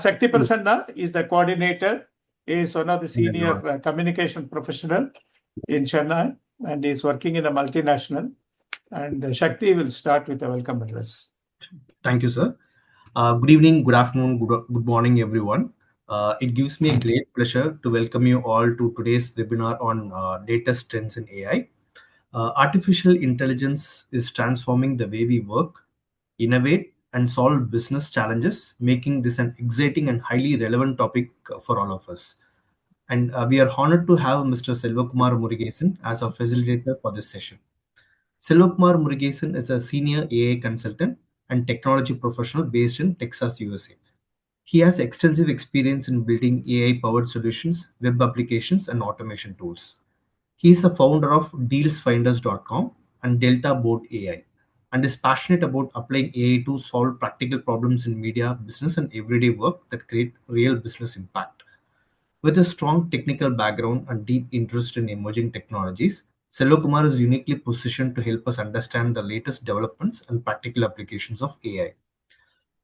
Shakti Prasanna is the coordinator. He is one of the senior communication professional in Chennai and is working in a multinational. And Shakti will start with a welcome address. Thank you, sir. Good evening, good afternoon, good morning, everyone. It gives me a great pleasure to welcome you all to today's webinar on latest trends in AI. Artificial intelligence is transforming the way we work, innovate, and solve business challenges, making this an exciting and highly relevant topic for all of us. And we are honored to have Mr. Selvakumar Murugesan as our facilitator for this session. Selvakumar Murugesan is a senior AI consultant and technology professional based in Texas, USA. He has extensive experience in building AI-powered solutions, web applications, and automation tools. He is the founder of dealsfinders.com and Delta Board AI, and is passionate about applying AI to solve practical problems in media, business, and everyday work that create real business impact. With a strong technical background and deep interest in emerging technologies, Selvakumar is uniquely positioned to help us understand the latest developments and practical applications of AI.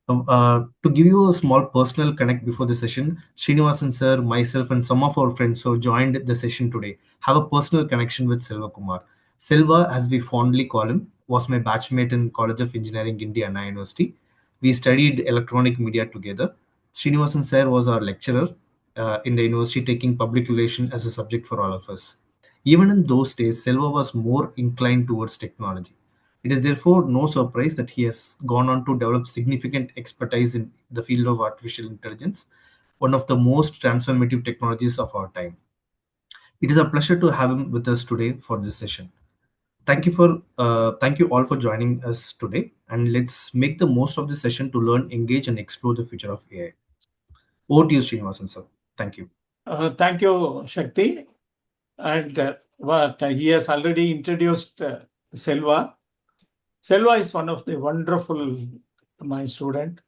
To give you a small personal connect before the session, Srinivasan sir, myself, and some of our friends who joined the session today have a personal connection with Selvakumar. Selva, as we fondly call him, was my batchmate in College of Engineering, Indiana University. We studied electronic media together. Srinivasan sir was our lecturer in the university, taking public relation as a subject for all of us. Even in those days, Selva was more inclined towards technology. It is therefore no surprise that he has gone on to develop significant expertise in the field of artificial intelligence, one of the most transformative technologies of our time. It is a pleasure to have him with us today for this session. Thank you all for joining us today, and let's make the most of this session to learn, engage, and explore the future of AI. Over to you, Srinivasan sir. Thank you. Thank you, Shakti. And he has already introduced Selva. Selva is one of the wonderful, my student.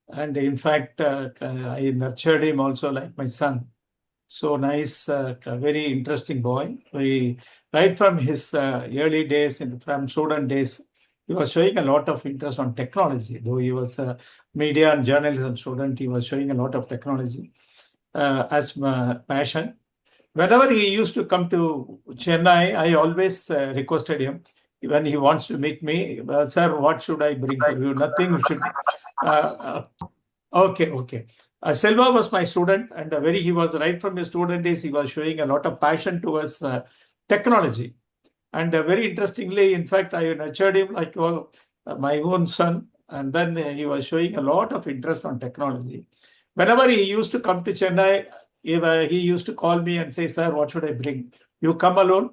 And in fact, I nurtured him also like my son. So nice, very interesting boy. Right from his early days, from student days, he was showing a lot of interest on technology. Though he was a media and journalism student, he was showing a lot of technology as passion. Whenever he used to come to Chennai, I always requested him when he wants to meet me, sir, what should I bring for you? Nothing should. Okay. Selva was my student, and he was right from his student days. He was showing a lot of passion towards technology, and very interestingly, in fact, I nurtured him like my own son, and then he was showing a lot of interest on technology. Whenever he used to come to Chennai, he used to call me and say, "Sir, what should I bring? You come alone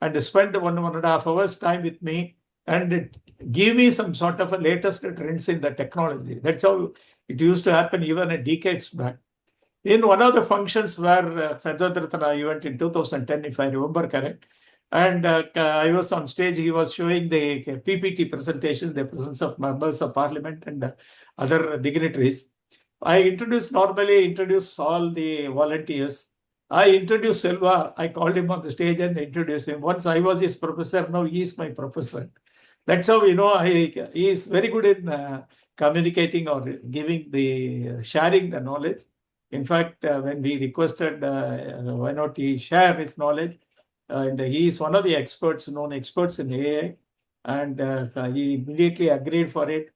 and spend 1.5 hours time with me and give me some sort of a latest trends in the technology." That's how it used to happen even a decades back. In one of the functions where Sajjadratana event in 2010, if I remember correct, and I was on stage, he was showing the PPT presentation, the presence of members of parliament and other dignitaries. I normally introduce all the volunteers. I introduced Selva. I called him on the stage and introduced him. Once I was his professor, now he is my professor. That's how, he is very good in communicating or sharing the knowledge. In fact, when we requested, why not he share his knowledge, and he is one of the known experts in AI, and he immediately agreed for it.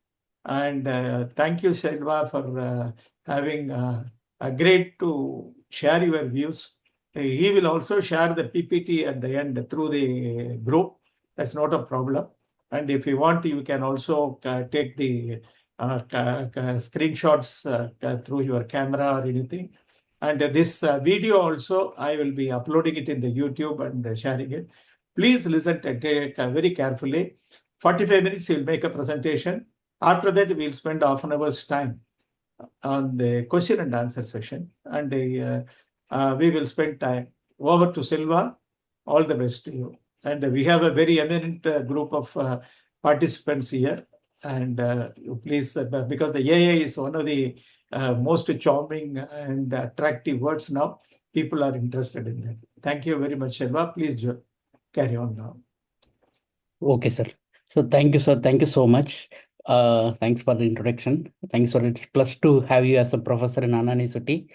And thank you, Selva, for having agreed to share your views. He will also share the PPT at the end through the group. That's not a problem. And if you want, you can also take the screenshots through your camera or anything. And this video also, I will be uploading it in the YouTube and sharing it. Please listen to it very carefully. 45 minutes, he will make a presentation. After that, we'll spend half an hour's time on the question and answer session. And we will spend time. Over to Silva. All the best to you. And we have a very eminent group of participants here. And please, because the AI is one of the most charming and attractive words now, people are interested in that. Thank you very much, Silva. Please carry on now. Okay, sir. So thank you, sir. Thank you so much. Thanks for the introduction. Thanks for it's plus to have you as a professor in Ananisuti.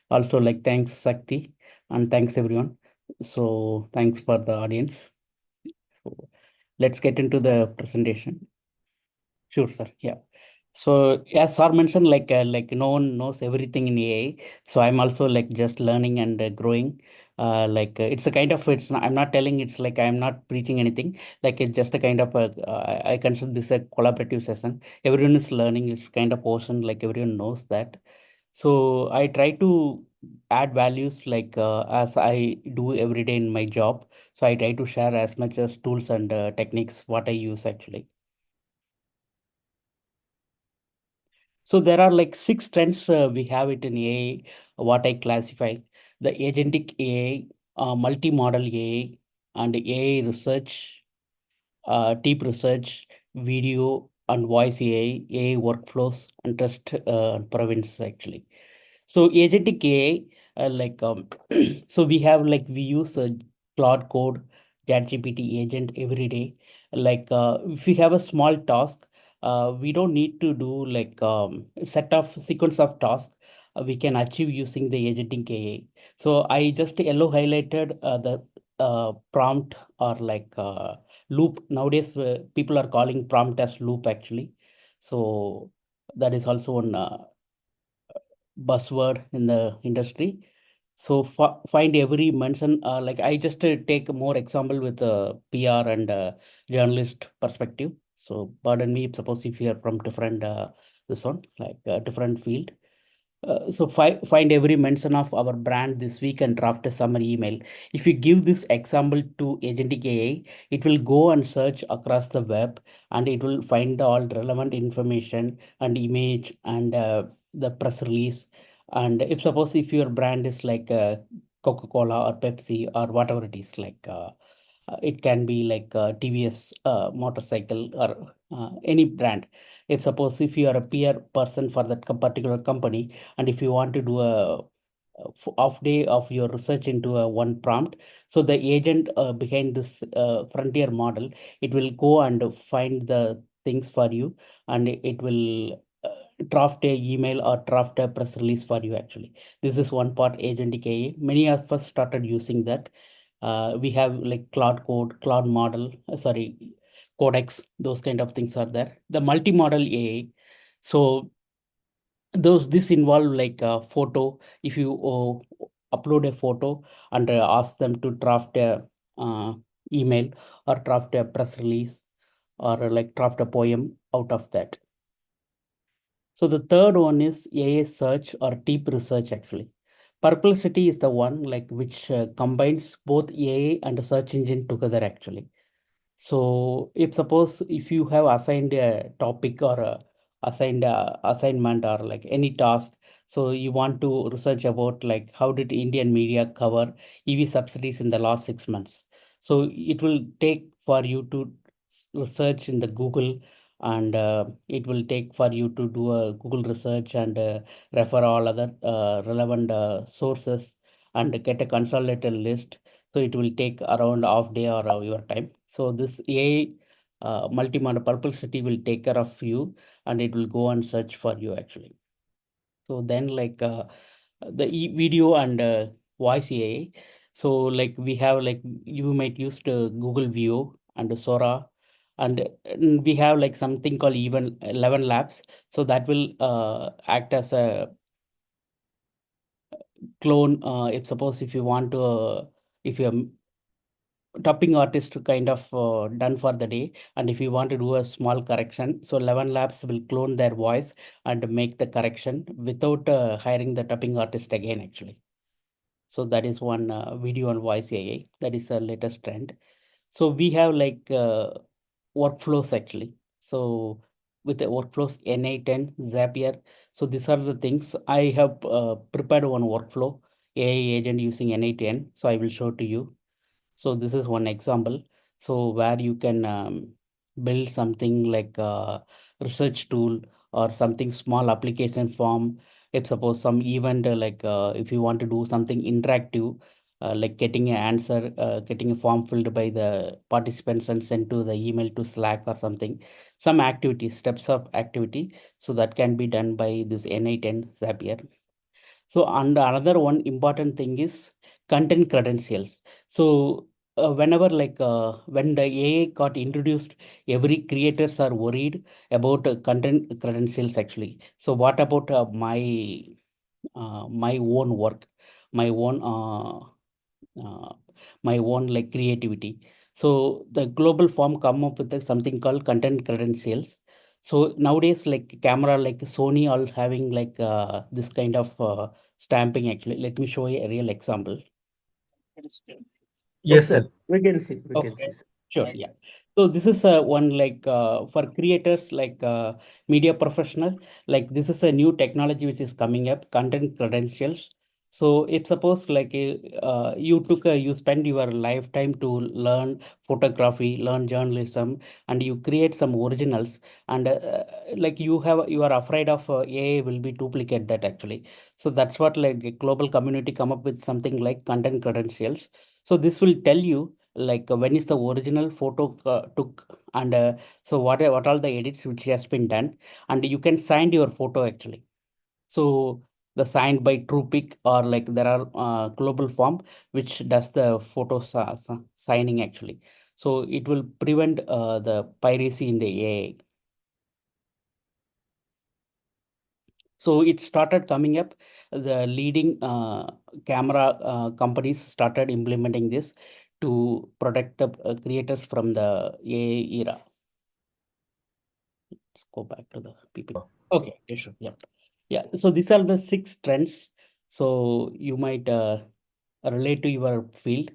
Also, like thanks Sakti and thanks everyone. So thanks for the audience. So let's get into the presentation. Sure, sir. Yeah. So as sir mentioned, like no one knows everything in AI. So I'm also like just learning and growing. It's a kind of I'm not telling it's like I'm not preaching anything. Like it's just a kind of I consider this a collaborative session. Everyone is learning. It's kind of ocean. Like everyone knows that. So I try to add values like as I do every day in my job. So I try to share as much as tools and techniques what I use actually. So there are like six trends we have it in AI, what I classify. The agentic AI, multi-model AI, and AI research, deep research, video and voice AI workflows, and trust province actually. So agentic AI, so we have like we use Claude Code, ChatGPT agent every day. If we have a small task, we don't need to do like set of sequence of tasks. We can achieve using the agentic AI. So I just yellow highlighted the prompt or loop. Nowadays, people are calling prompt as loop actually. So that is also one buzzword in the industry. So find every mention, like I just take more example with PR and journalist perspective. So pardon me, suppose if you are from different this one like different field. Find every mention of our brand this week and draft a summary email. If you give this example to agentic AI, it will go and search across the web and it will find all relevant information and image and the press release. And if suppose if your brand is like Coca-Cola or Pepsi or whatever it is, it can be like TVS motorcycle or any brand. If suppose if you are a peer person for that particular company, and if you want to do a off day of your research into a one prompt, so the agent behind this frontier model, it will go and find the things for you, and it will draft a email or draft a press release for you actually. This is one part agentic AI. Many of us started using that. We have like cloud code, cloud model, sorry, codex, those kind of things are there. The multi-model AI. So those this involve like a photo. If you upload a photo and ask them to draft a uh, email or draft a press release or like draft a poem out of that. So the third one is AI search or deep research actually. Perplexity is the one like which combines both AI and search engine together actually. So if suppose if you have assigned a topic or assigned a assignment or like any task, so you want to research about like how did Indian media cover EV subsidies in the last 6 months. So it will take for you to research in the Google, and it will take for you to do a Google research and refer all other relevant sources and get a consolidated list. So it will take around half day or your time. So this AI multi-modal perplexity will take care of you, and it will go and search for you actually. So then the video and voice AI. So like we have like you might use the Google View and Sora, and we have like something called even 11 labs. So that will act as a clone. If suppose if you want to if you're topping artist kind of done for the day, and if you want to do a small correction, so 11 labs will clone their voice and make the correction without hiring the topping artist again actually. So that is one video and voice AI, that is the latest trend. So we have like workflows actually. So with the workflows N810 Zapier, so these are the things I have prepared one workflow AI agent using N810, so I will show to you. So this is one example. So where you can build something like a research tool or something small application form. If suppose some event if you want to do something interactive, like getting an answer, getting a form filled by the participants and sent to the email to Slack or something. Some activity, steps of activity. So that can be done by this N8 Zapier. So, and another one important thing is content credentials. So, whenever when the AI got introduced, every creators are worried about content credentials actually. So, what about my own work, my own my own like creativity? So, the global form come up with something called content credentials. So nowadays, like camera, like Sony, all having like this kind of stamping actually. Let me show you a real example. Yes, Okay, sir. we can see. We can Okay, see. Sir. sure, yeah. So this is one like for creators, like media professional, like this is a new technology which is coming up, content credentials. So if suppose like you spend your lifetime to learn photography, learn journalism, and you create some originals, and like you are afraid of AI will be duplicate that actually. So that's what like a global community come up with something like content credentials. So this will tell you like when is the original photo took, and so what all the edits which has been done, and you can sign your photo actually. So the signed by TruePic, or like there are global form which does the photo signing actually. So it will prevent the piracy in the AI. So it started coming up. The leading camera companies started implementing this to protect the creators from the AI era. Let's go back to the PPT. Okay, yeah, sure. Yeah. Yeah. So these are the 6 trends. So you might relate to your field.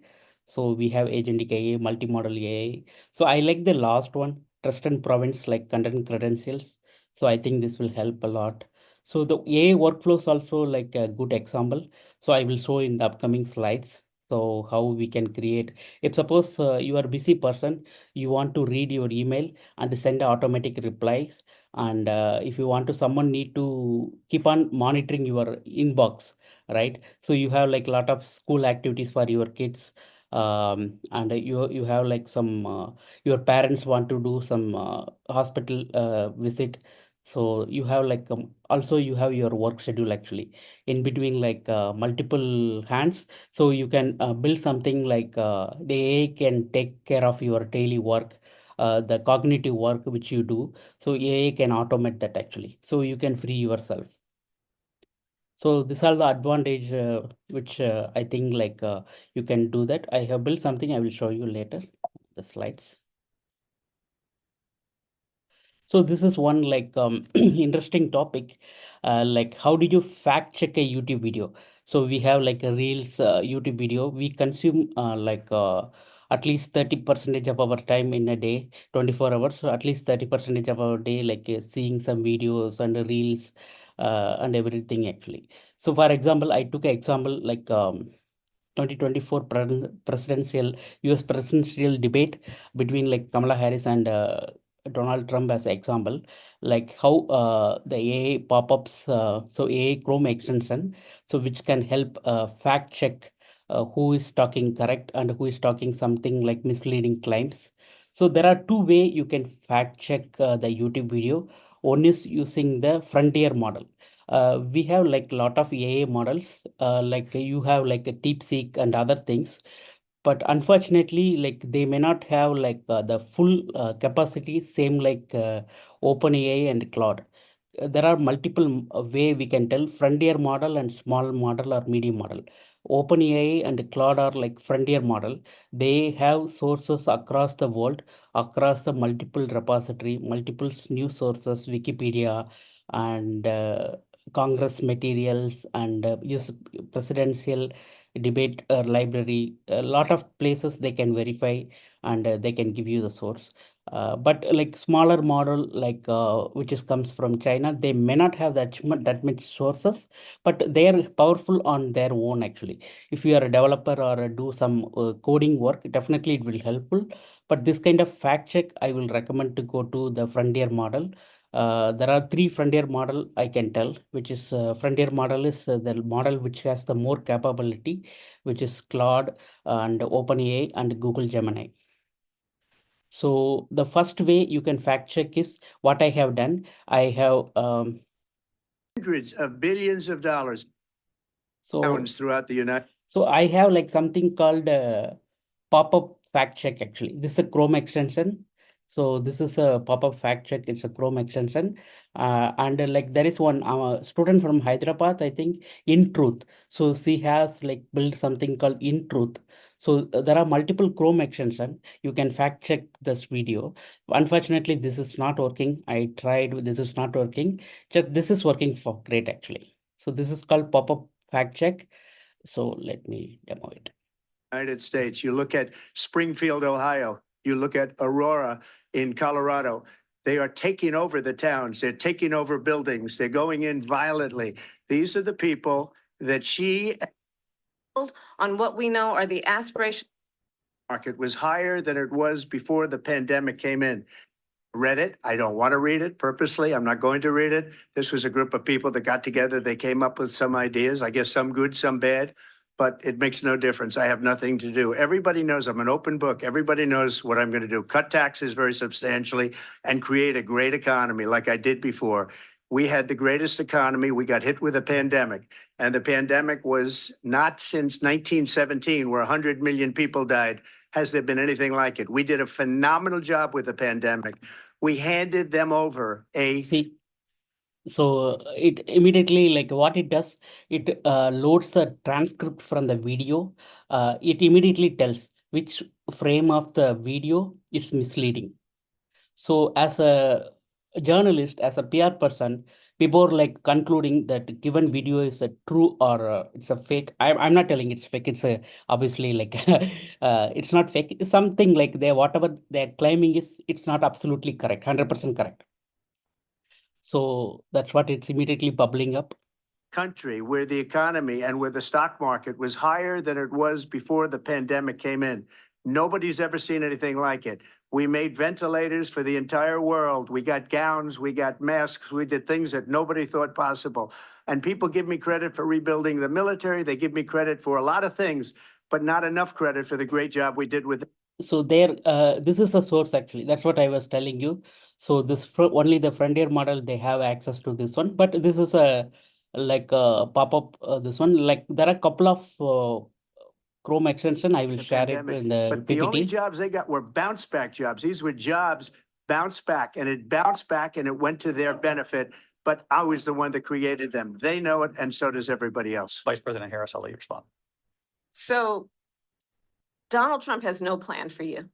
So we have agentic AI, multimodal AI. So I like the last one, trust and province, like content credentials. So I think this will help a lot. So the AI workflows also like a good example. So I will show in the upcoming slides. So how we can create. If suppose you are a busy person, you want to read your email and send automatic replies. And if you want to, someone need to keep on monitoring your inbox, right? So you have like a lot of school activities for your kids, and you have like some your parents want to do some hospital visit. So you have like also you have your work schedule actually in between, like multiple hands. So you can build something like the AI can take care of your daily work, the cognitive work which you do. So AI can automate that actually. So you can free yourself. So these are the advantage which I think like you can do that. I have built something. I will show you later the slides. So this is one like interesting topic, like how did you fact check a YouTube video? So we have like a Reels YouTube video. We consume at least 30% of our time in a day, 24 hours. So at least 30% of our day, like seeing some videos and Reels and everything actually. So for example, I took an example like 2024 presidential US presidential debate between like Kamala Harris and Donald Trump as example, like how the AI pop-ups, so AI Chrome extension, so which can help fact check who is talking correct and who is talking something like misleading claims. So there are two way you can fact check the YouTube video. One is using the frontier model. We have like lot of AI models, like you have like a DeepSeek and other things, but unfortunately like they may not have like the full capacity same like OpenAI and Claude. There are multiple way we can tell frontier model and small model or medium model. OpenAI and Claude are like frontier model. They have sources across the world, across the multiple repository, multiple news sources, Wikipedia, and Congress materials, and use presidential debate library. A lot of places they can verify, and they can give you the source. But like smaller model, like which is comes from China, they may not have that much sources, but they are powerful on their own actually. If you are a developer or do some coding work, definitely it will helpful. But this kind of fact check, I will recommend to go to the frontier model. There are three frontier model I can tell, which is frontier model is the model which has the more capability, which is Claude and OpenAI and Google Gemini. So the first way you can fact check is what I have done. I have hundreds of billions of dollars throughout the United. So I have like something called pop-up fact check actually. This is a Chrome extension. So this is a pop-up fact check. It's a Chrome extension. And like there is one student from Hyderabad, I think, In Truth. So she has like built something called In Truth. So there are multiple Chrome extension. You can fact check this video. Unfortunately, this is not working. I tried, this is not working. Just this is working for great actually. So this is called pop-up fact check. So let me demo it. United States. You look at Springfield, Ohio. You look at Aurora in Colorado. They are taking over the towns. They're taking over buildings. They're going in violently. These are the people that she on what we know are the aspirations. Market was higher than it was before the pandemic came in. Read it. I don't want to read it purposely. I'm not going to read it. This was a group of people that got together. They came up with some ideas, I guess some good, some bad, but it makes no difference. I have nothing to do. Everybody knows I'm an open book. Everybody knows what I'm going to do. Cut taxes very substantially and create a great economy like I did before. We had the greatest economy. We got hit with a pandemic, and the pandemic was not since 1917, where 100 million people died. Has there been anything like it? We did a phenomenal job with the pandemic. We handed them over a See, so it immediately like what it does, it loads the transcript from the video. It immediately tells which frame of the video is misleading. So as a journalist, as a PR person, before like concluding that given video is a true or it's a fake, I'm not telling it's fake. It's a obviously like it's not fake. It's something like they whatever they're claiming is it's not absolutely correct, 100% correct. So that's what it's immediately bubbling up. country where the economy and where the stock market was higher than it was before the pandemic came in. Nobody's ever seen anything like it. We made ventilators for the entire world. We got gowns, we got masks, we did things that nobody thought possible. And people give me credit for rebuilding the military. They give me credit for a lot of things, but not enough credit for the great job we did with. So there, this is a source actually. That's what I was telling you. So this only the frontier model they have access to this one, but this is a like a pop-up. This one like there are a couple of Chrome extension. I will share pandemic. it in the But PPT. the only jobs they got were bounce back jobs. These were jobs bounce back, and it bounced back and it went to their benefit. But I was the one that created them. They know it, and so does everybody else. Vice President Harris, I'll let you respond. So Donald Trump has no plan for you.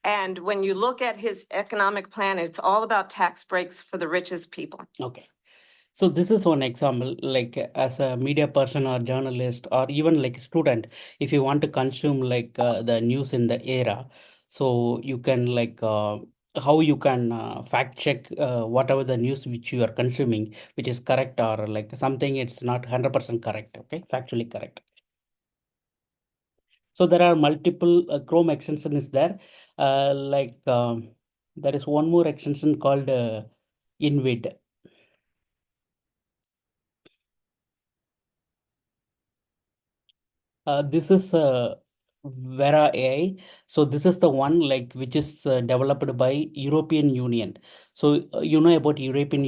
And when you look at his economic plan, it's all about tax breaks for the richest people. Okay. So this is one example, like as a media person or journalist or even like a student, if you want to consume like the news in the era, so you can like how you can fact check whatever the news which you are consuming, which is correct or like something it's not 100% correct, okay, factually correct. So there are multiple Chrome extensions there, like there is one more extension called Invid. This is Vera AI. So this is the one like which is developed by European Union. So you know about European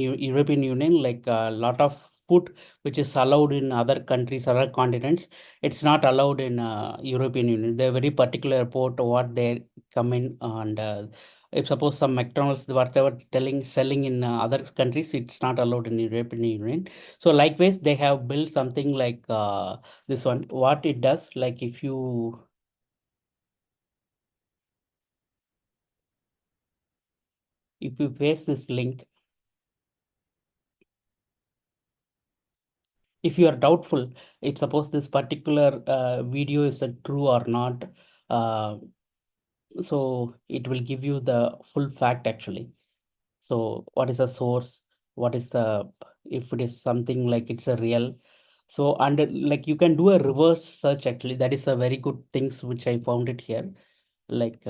Union, like a lot of food which is allowed in other countries, other continents. It's not allowed in European Union. They're very particular about what they come in and if suppose some McDonald's whatever selling in other countries, it's not allowed in European Union. So likewise, they have built something like this one. What it does, like if you paste this link, if you are doubtful, if suppose this particular video is true or not, uh, so it will give you the full fact actually. So what is the source? What is the, if it is something like it's a real. So under like you can do a reverse search actually. That is a very good things which I found it here. Like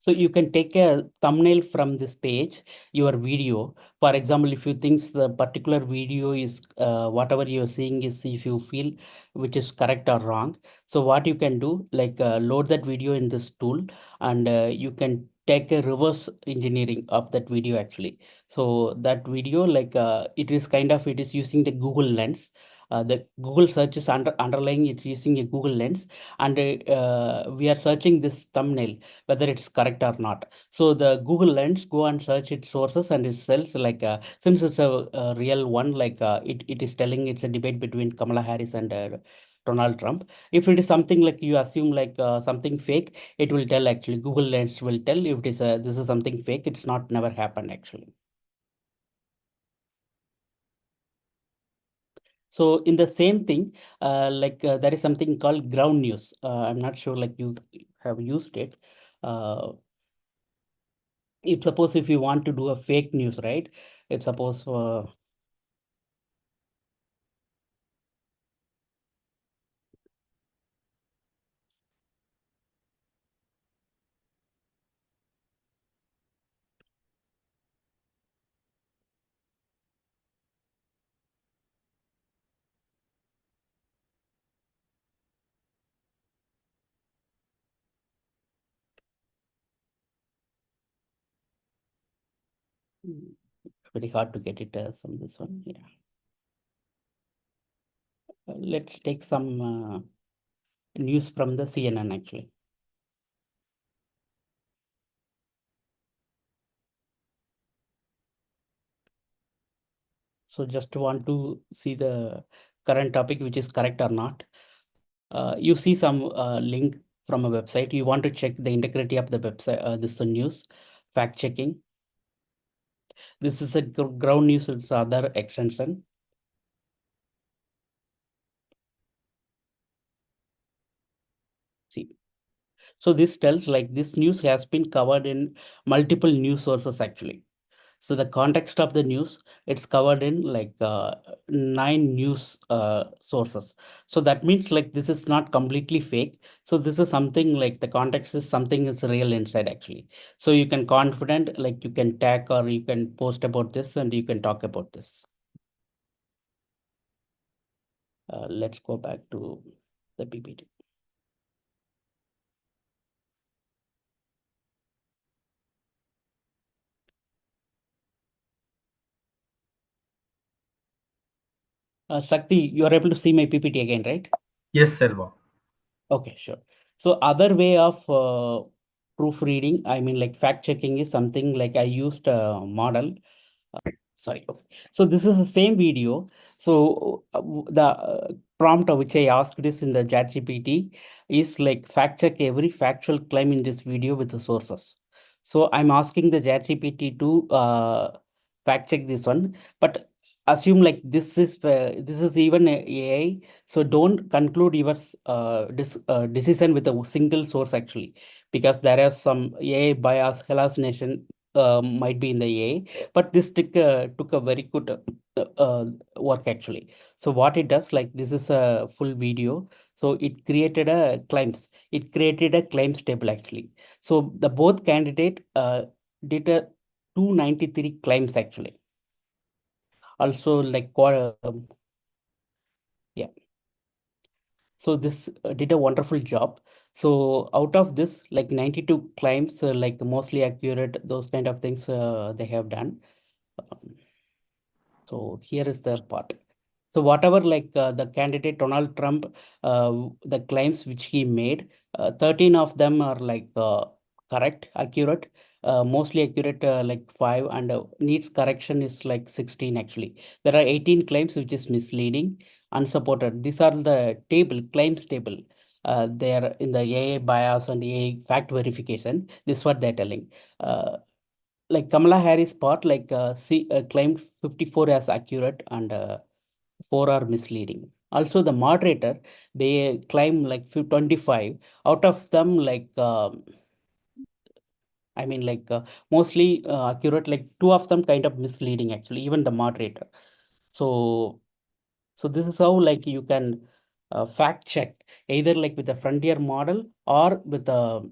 So you can take a thumbnail from this page, your video. For example, if you think the particular video is whatever you're seeing is, if you feel which is correct or wrong. So what you can do, like load that video in this tool, and you can take a reverse engineering of that video actually. So that video, like it is kind of, it is using the Google Lens. The Google search is underlying, it's using a Google Lens, and we are searching this thumbnail whether it's correct or not. So the Google Lens go and search its sources and it tells, like since it's a real one, like it is telling it's a debate between Kamala Harris and Donald Trump. If it is something like you assume like something fake, it will tell actually. Google Lens will tell if it is this is something fake. It's not never happened actually. So in the same thing, like there is something called ground news. I'm not sure like you have used it. If suppose if you want to do a fake news, right? If suppose very hard to get it from this one. Yeah. Let's take some news from the CNN actually. So just want to see the current topic, which is correct or not. You see some link from a website. You want to check the integrity of the website. This is the news, fact checking. This is a ground news. It's other extension. See. So this tells like this news has been covered in multiple news sources actually. So the context of the news, it's covered in like 9 news sources. So that means like this is not completely fake. So this is something like the context is something is real inside actually. So you can confident, like you can tag or you can post about this and you can talk about this. Let's go back to the PPT. Shakti, you are able to see my PPT again, right? Yes, Selva. Okay, sure. So other way of proofreading, I mean like fact checking is something like I used a model. Sorry. Okay. So this is the same video. So the prompt which I asked this in the ChatGPT is like fact check every factual claim in this video with the sources. So I'm asking the ChatGPT to fact check this one, but assume like this is even a AI. So don't conclude your decision with a single source actually, because there is some AI bias hallucination might be in the AI, but this took a very good work actually. So what it does, like this is a full video. So it created a claims. It created a claims table actually. So the both candidate did a 293 claims actually. Also like yeah. So this did a wonderful job. So out of this, like 92 claims, like mostly accurate, those kind of things they have done. Um, So here is the part. So whatever like the candidate Donald Trump, the claims which he made, 13 of them are like correct, accurate, mostly accurate like 5, and needs correction is like 16 actually. There are 18 claims which is misleading, unsupported. These are the table, claims table. They are in the AI bias and AI fact verification. This is what they're telling. Like Kamala Harris part, like she claimed 54 as accurate and 4 are misleading. Also, the moderator, they claim like 25. Out of them, like I mean, like mostly accurate. Like 2 of them kind of misleading actually. Even the moderator. So, so this is how like you can fact check either like with a frontier model or with a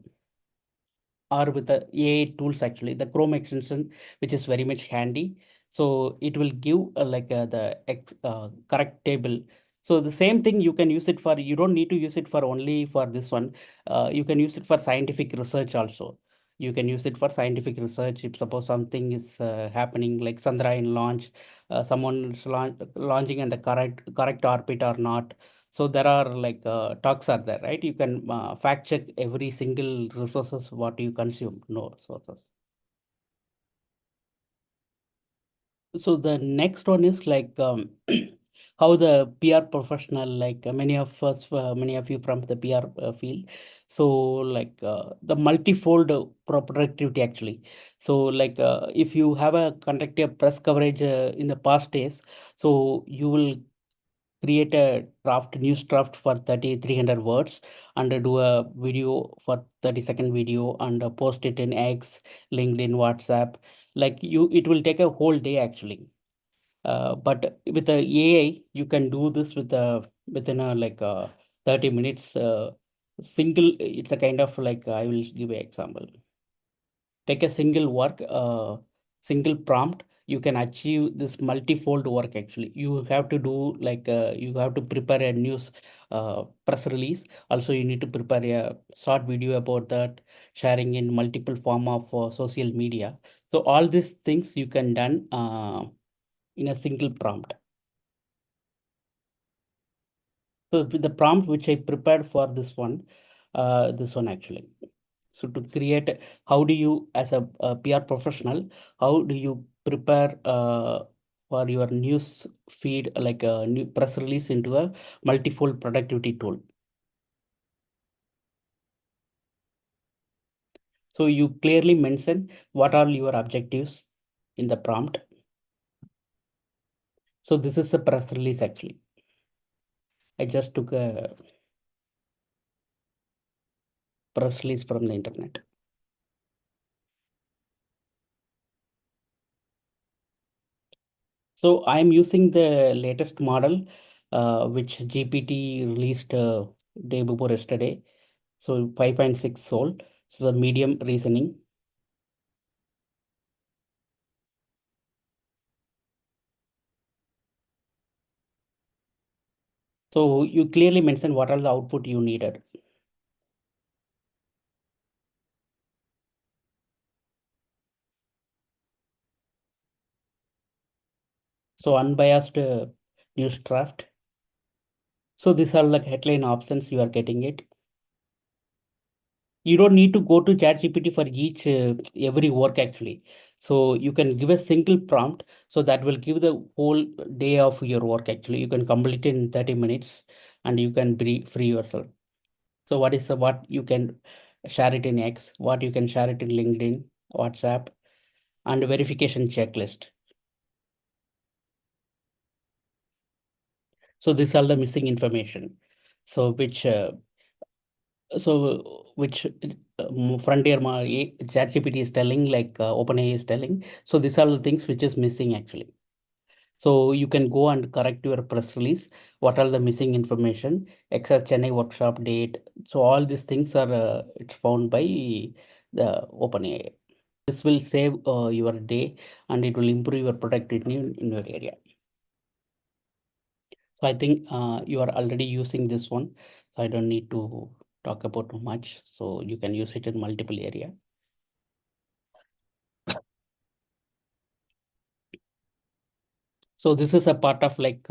or with the AI tools, actually, the Chrome extension, which is very much handy. So it will give the correct table. So the same thing you can use it for, you don't need to use it for only for this one. You can use it for scientific research also. You can use it for scientific research. If suppose something is happening like Chandrayaan launch, someone is launching in the correct orbit or not. So there are like talks are there, right? You can fact check every single resources what you consume, no sources. So the next one is like how the PR professional, like many of us, many of you from the PR field. So like the multifold productivity actually. So like if you have a conducted press coverage in the past days, so you will create a news draft for 300 words and do a video for 30-second video and post it in X, LinkedIn, WhatsApp. Like it will take a whole day actually. But with the AI, you can do this within a 30 minutes. It's a kind of like, I will give an example. Take a single prompt, you can achieve this multifold work actually. You have to do like you have to prepare a news press release. Also, you need to prepare a short video about that, sharing in multiple form of social media. So all these things you can done in a single prompt. So with the prompt which I prepared for this one actually. So to create, how do you, as a PR professional, how do you prepare for your news feed, like a new press release into a multifold productivity tool? So you clearly mention what are your objectives in the prompt. So this is the press release actually. I just took a press release from the internet. So I'm using the latest model, which GPT released day before yesterday. So 5.6 Sol. So the medium reasoning. So you clearly mention what are the output you needed. So unbiased news draft. So these are like headline options you are getting it. You don't need to go to ChatGPT for each every work actually. So you can give a single prompt. So that will give the whole day of your work actually. You can complete it in 30 minutes and you can be free yourself. So what you can share it in X, what you can share it in LinkedIn, WhatsApp, and verification checklist. So these are the missing information. So which frontier ChatGPT is telling, like OpenAI is telling. So these are the things which is missing actually. So you can go and correct your press release. What are the missing information? Extra Chennai workshop date. So all these things are it's found by the OpenAI. This will save your day and it will improve your productivity in your area. So I think you are already using this one. So I don't need to talk about too much. So you can use it in multiple area. So this is a part of like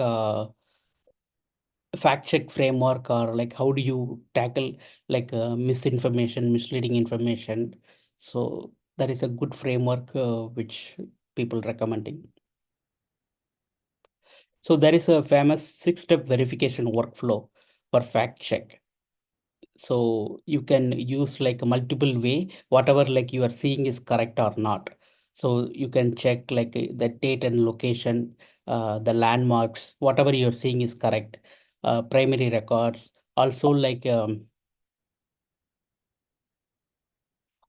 fact check framework, or like how do you tackle like misinformation, misleading information. So that is a good framework which people recommending. So there is a famous 6-step verification workflow for fact check. So you can use like a multiple way, whatever like you are seeing is correct or not. So you can check like the date and location, the landmarks, whatever you're seeing is correct, primary records. Also like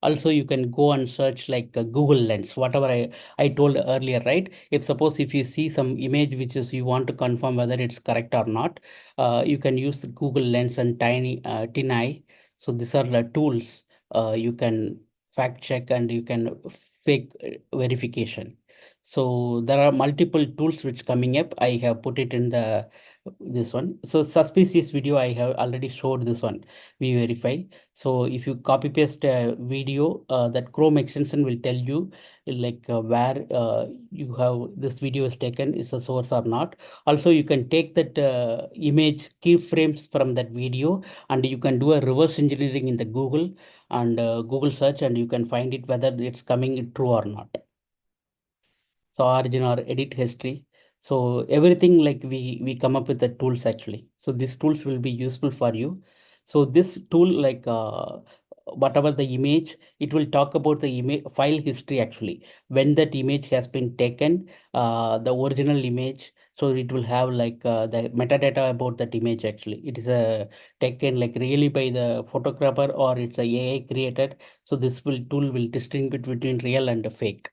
also you can go and search like Google Lens, whatever I told earlier, right? If you see some image which is you want to confirm whether it's correct or not, you can use the Google Lens and TinEye. So these are the tools you can fact check and you can fake verification. So there are multiple tools which coming up. I have put it in the this one. So suspicious video I have already showed this one. We verify. So if you copy paste a video, that Chrome extension will tell you like where you have this video is taken, is a source or not. Also, you can take that image keyframes from that video and you can do a reverse engineering in the Google and Google search and you can find it whether it's coming true or not. So origin or edit history. So everything like we come up with the tools actually. So these tools will be useful for you. So this tool like whatever the image, it will talk about the image file history actually. When that image has been taken, the original image. So it will have like the metadata about that image actually. It is taken like really by the photographer or it's a AI created. So this will tool will distinguish between real and fake.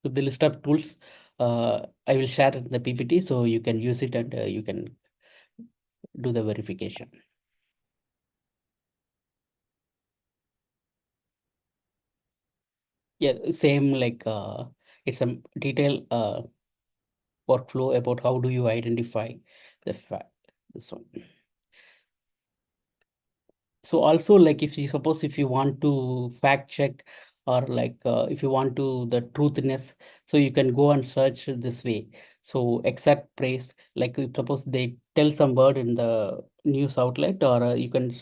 So the list of tools I will share in the PPT so you can use it and you can do the verification. Yeah, same like it's a detailed workflow about how do you identify the fact. This one. So also like if you suppose if you want to fact check or like if you want to the truthiness, so you can go and search this way. So exact praise, like if suppose they tell some word in the news outlet or you can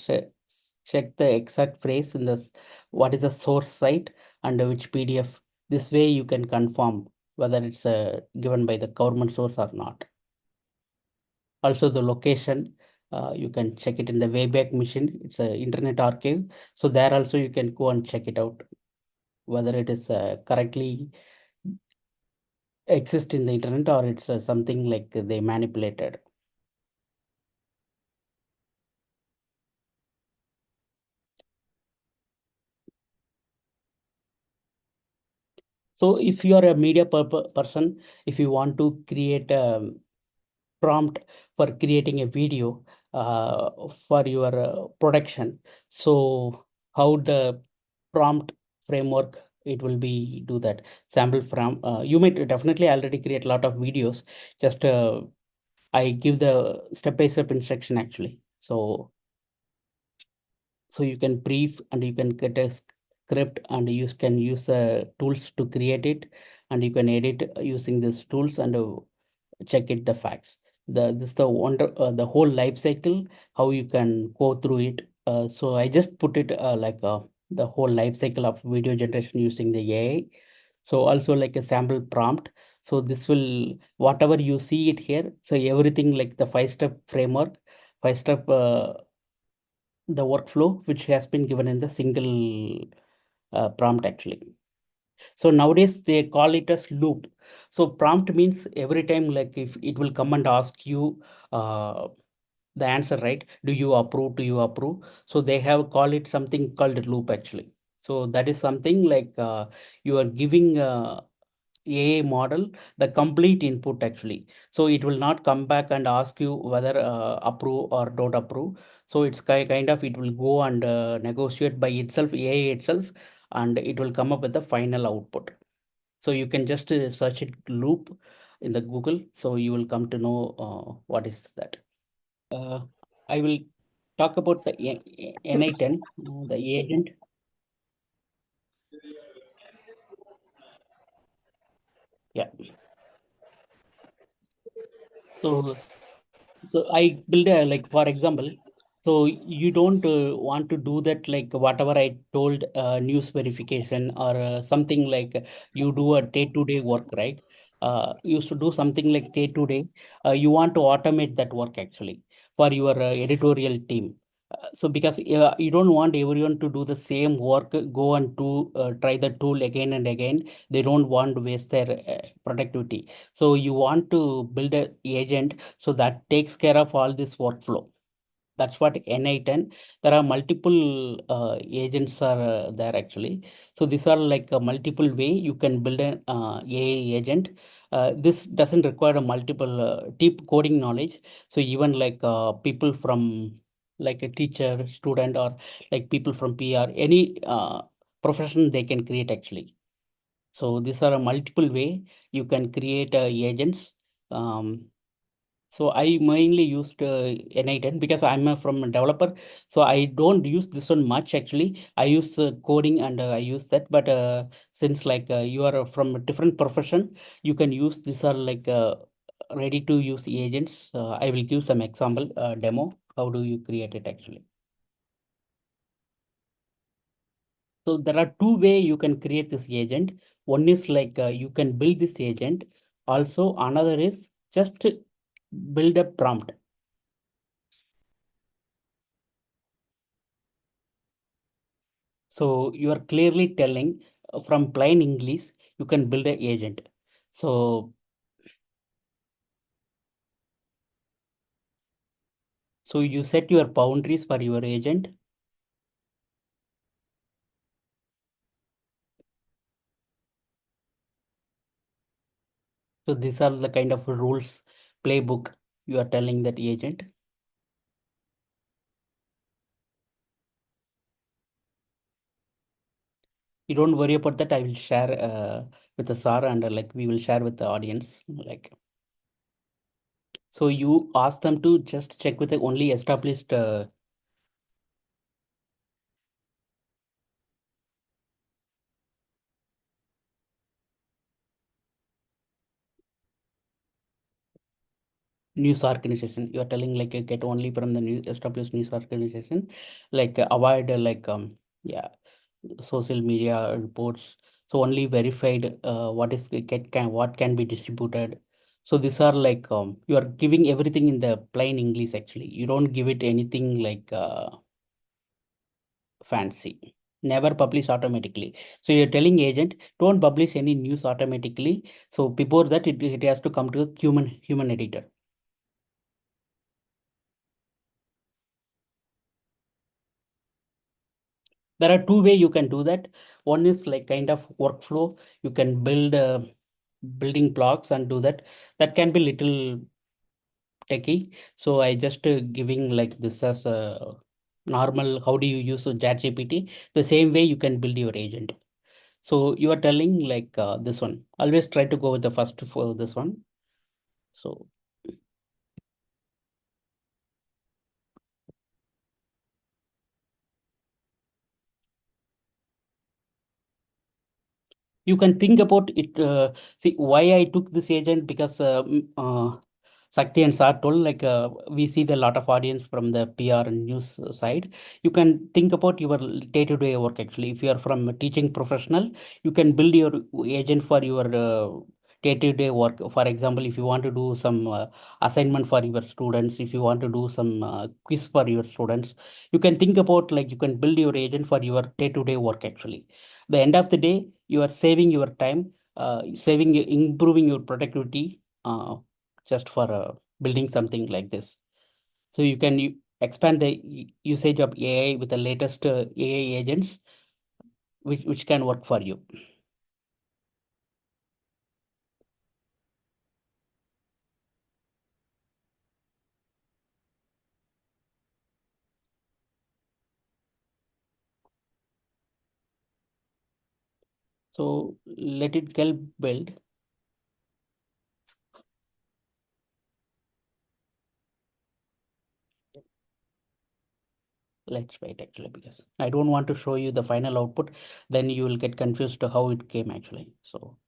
check the exact phrase in this, what is the source site and which PDF. This way you can confirm whether it's given by the government source or not. Also the location, you can check it in the Wayback Machine. It's an internet archive. So there also you can go and check it out, whether it is correctly exist in the internet or it's something like they manipulated. So if you are a media person, if you want to create a prompt for creating a video for your production, so how the prompt framework it will be do that sample from you might definitely already create a lot of videos. Just I give the step-by-step instruction actually. So you can brief and you can get a script and you can use tools to create it and you can edit using these tools and check it the facts. This the wonder the whole life cycle how you can go through it. So I just put it like the whole life cycle of video generation using the AI. So also like a sample prompt. So this will whatever you see it here. So everything like the 5-step framework, 5-step the workflow which has been given in the single prompt actually. So nowadays they call it as loop. So prompt means every time like if it will come and ask you the answer, right? Do you approve? Do you approve? So they have called it something called loop actually. So that is something like you are giving AI model the complete input actually. So it will not come back and ask you whether approve or don't approve. So it's kind of it will go and negotiate by itself, AI itself, and it will come up with the final output. So you can just search it loop in the Google. So you will come to know what is that. I will talk about the NI10, the agent. Yeah. So So I build a like for example, so you don't want to do that like whatever I told news verification or something like you do a day-to-day work, right? You should do something like day-to-day. You want to automate that work actually for your editorial team. So because you don't want everyone to do the same work, go and do try the tool again and again. They don't want to waste their productivity. So you want to build a agent so that takes care of all this workflow. That's what NI10. There are multiple agents are there actually. So these are like a multiple way you can build an AI agent. This doesn't require a multiple deep coding knowledge. So even like people from like a teacher, student, or like people from PR, any profession they can create actually. So these are a multiple way you can create agents. Um, so I mainly used N8N because from a developer. So I don't use this one much actually. I use coding and I use that. But since like you are from a different profession, you can use these are like ready to use agents. I will give some example demo. How do you create it actually? So there are two way you can create this agent. One is like you can build this agent. Also another is just build a prompt. So you are clearly telling from plain English, you can build an agent. So you set your boundaries for your agent. So these are the kind of rules playbook you are telling that agent. You don't worry about that. I will share with the SAR and like we will share with the audience. Like, so you ask them to just check with the only established news organization. You are telling like get only from the new established news organization, like avoid yeah, social media reports. So only verified what is what can be distributed. So these are like you are giving everything in the plain English actually. You don't give it anything like fancy. Never publish automatically. So you're telling agent don't publish any news automatically. So before that it has to come to a human editor. There are two way you can do that. One is like kind of workflow. You can build building blocks and do that. That can be little techy. So I just giving like this as a normal. How do you use a ChatGPT? The same way you can build your agent. So you are telling like this one. Always try to go with the first for this one. So you can think about it. See why I took this agent because Sakti and Sar told like we see the lot of audience from the PR and news side. You can think about your day-to-day work actually. If you are from a teaching professional, you can build your agent for your day-to-day work. For example, if you want to do some assignment for your students, if you want to do some quiz for your students, you can think about like you can build your agent for your day-to-day work actually. The end of the day, you are saving your time, improving your productivity. Just for building something like this. So you can expand the usage of AI with the latest AI agents, which can work for you. So let it get build. Let's wait actually because I don't want to show you the final output. Then you will get confused to how it came actually. So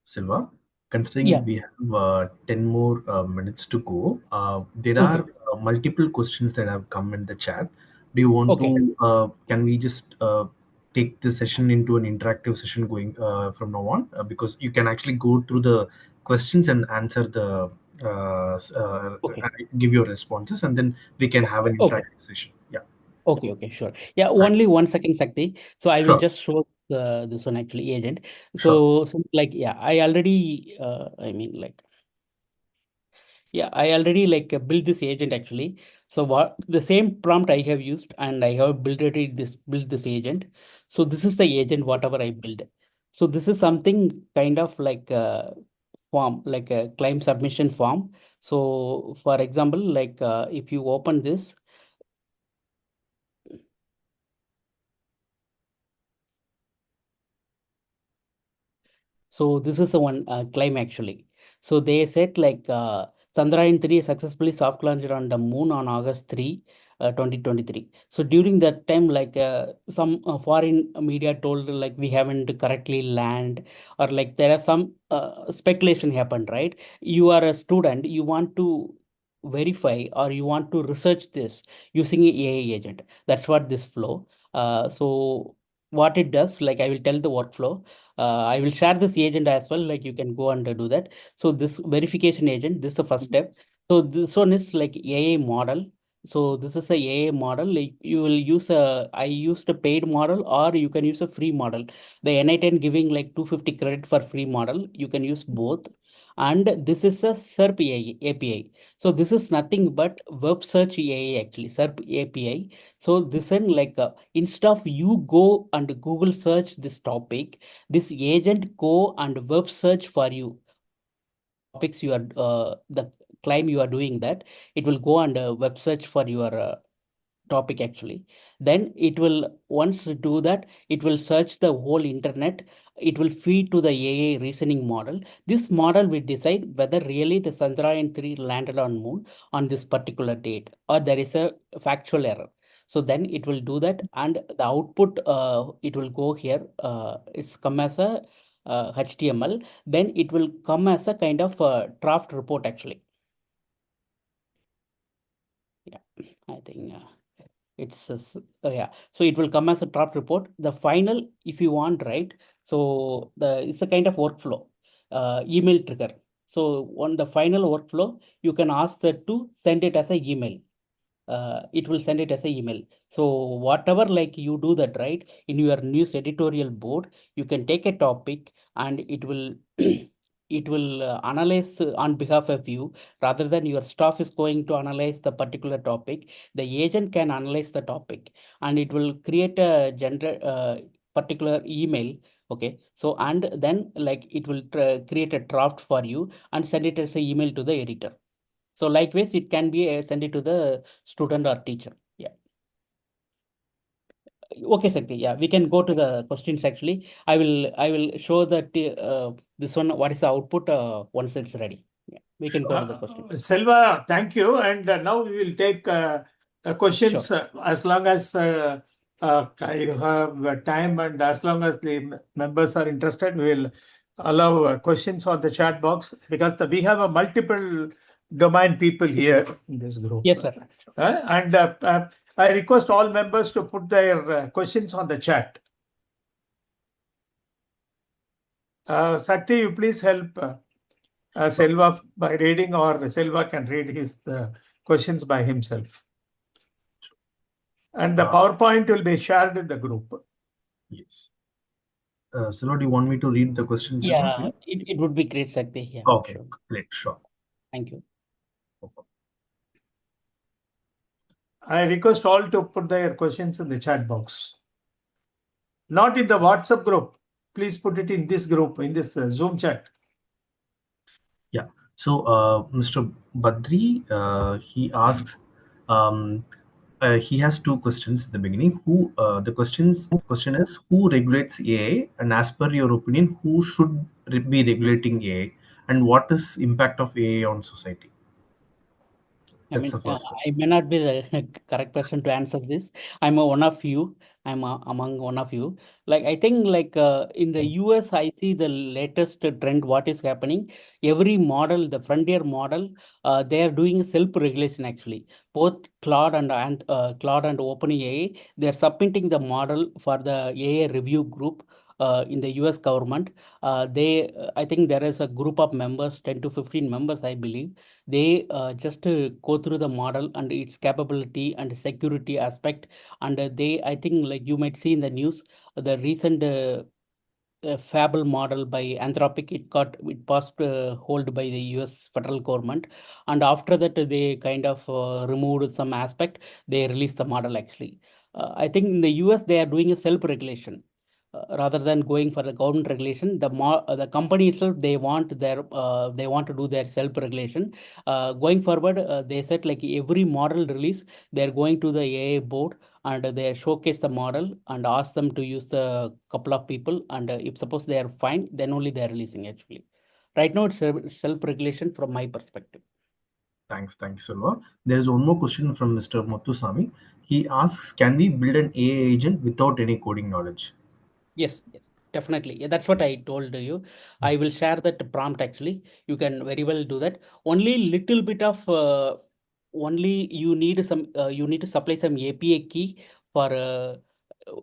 Silva, considering yeah. we have 10 more minutes to go, there Okay. are multiple questions that have come in the chat. Do you want Okay. to? Can we just take the session into an interactive session going from now on? Because you can actually go through the questions and answer the Okay. give your responses, and then we can have an Okay. interactive session. Yeah. Okay. Okay. Sure. Yeah. Right. Only 1 second, Sakti. So I will Sure. just show this one actually agent. Sure. So like, yeah, I already, I mean, like, yeah, I already like built this agent actually. So what the same prompt I have used and I have built this agent. So this is the agent whatever I build. So this is something kind of like a form, like a claim submission form. So for example, like if you open this, so this is the one claim actually. So they said like Chandrayaan-3 successfully soft launched on the moon on August 3, 2023. So during that time, like some foreign media told like we haven't correctly land, or like there are some speculation happened, right? You are a student, you want to verify or you want to research this using a AI agent. That's what this flow. So what it does, like I will tell the workflow. I will share this agent as well, like you can go and do that. So this verification agent, this is the first step. So this one is like AI model. So this is the AI model. Like you will use I used a paid model or you can use a free model. The NI10 giving like 250 credit for free model. You can use both. And this is a SERP AI, API. So this is nothing but web search AI actually, SERP API. So this one like instead of you go and Google search this topic, this agent go and web search for you whatever topics you are the claim you are doing, that it will go and web search for your topic actually. Then it will once do that, it will search the whole internet. It will feed to the AI reasoning model. This model will decide whether really the Chandrayaan-3 landed on moon on this particular date or there is a factual error. So then it will do that, and the output it will go here, it's come as a HTML. Then it will come as a kind of draft report actually. Yeah, I think it's yeah, so it will come as a draft report. The final, if you want, right? So the it's a kind of workflow, email trigger. So on the final workflow, you can ask that to send it as a email. It will send it as a email. So whatever like you do that, right, in your news editorial board, you can take a topic and it will it will analyze on behalf of you, rather than your staff is going to analyze the particular topic. The agent can analyze the topic and it will create a particular email. Okay, so and then like it will create a draft for you and send it as an email to the editor. So likewise, it can be send it to the student or teacher. Yeah. Okay, Sakti. Yeah, we can go to the questions actually. I will show that this one, what is the output once it's ready. Yeah, we can go to the question. Selva, thank you. And now we will take questions Sure. as long as you have time and as long as the members are interested, we will allow questions on the chat box because we have a multiple domain people here in this group. Yes, sir. And I request all members to put their questions on the chat. Sakti, you please help Selva by reading, or Selva can read his questions by himself. And the PowerPoint will be shared in the group. Yes. Selva, do you want me to read the questions? Yeah, it would be great, Sakti. Yeah. Okay, Sure. great, sure. Thank you. I request all to put their questions in the chat box. Not in the WhatsApp group. Please put it in this group, in this Zoom chat. Yeah. So, Mr. Badri, he asks, he has two questions at the beginning. The question is, who regulates AI, and as per your opinion, who should be regulating AI, and what is impact of AI on society? I That's mean, the first question. I may not be the correct person to answer this. I'm one of you. I'm among one of you. Like, I think, like, in the US, I see the latest trend. What is happening? Every model, the frontier model, they are doing self-regulation actually. Both Claude and OpenAI, they are submitting the model for the AI review group. In the US government, I think there is a group of members, 10 to 15 members, I believe. They just go through the model and its capability and security aspect, and I think, like you might see in the news, the recent Fable model by Anthropic, it passed hold by the US federal government, and after that they kind of removed some aspect. They released the model actually. I think in the US they are doing a self regulation. Rather than going for the government regulation, the company itself, they want to do their self regulation. Going forward, they said, like, every model release, they're going to the AI board and they showcase the model and ask them to use the couple of people, and if suppose they are fine, then only they are releasing actually. Right now it's self regulation from my perspective. Thanks, Silva. There is one more question from Mr. Muthusamy. He asks, can we build an AI agent without any coding knowledge? Yes, definitely. Yeah, that's what I told you. I will share that prompt actually. You can very well do that. Only little bit of only you need to supply some API key for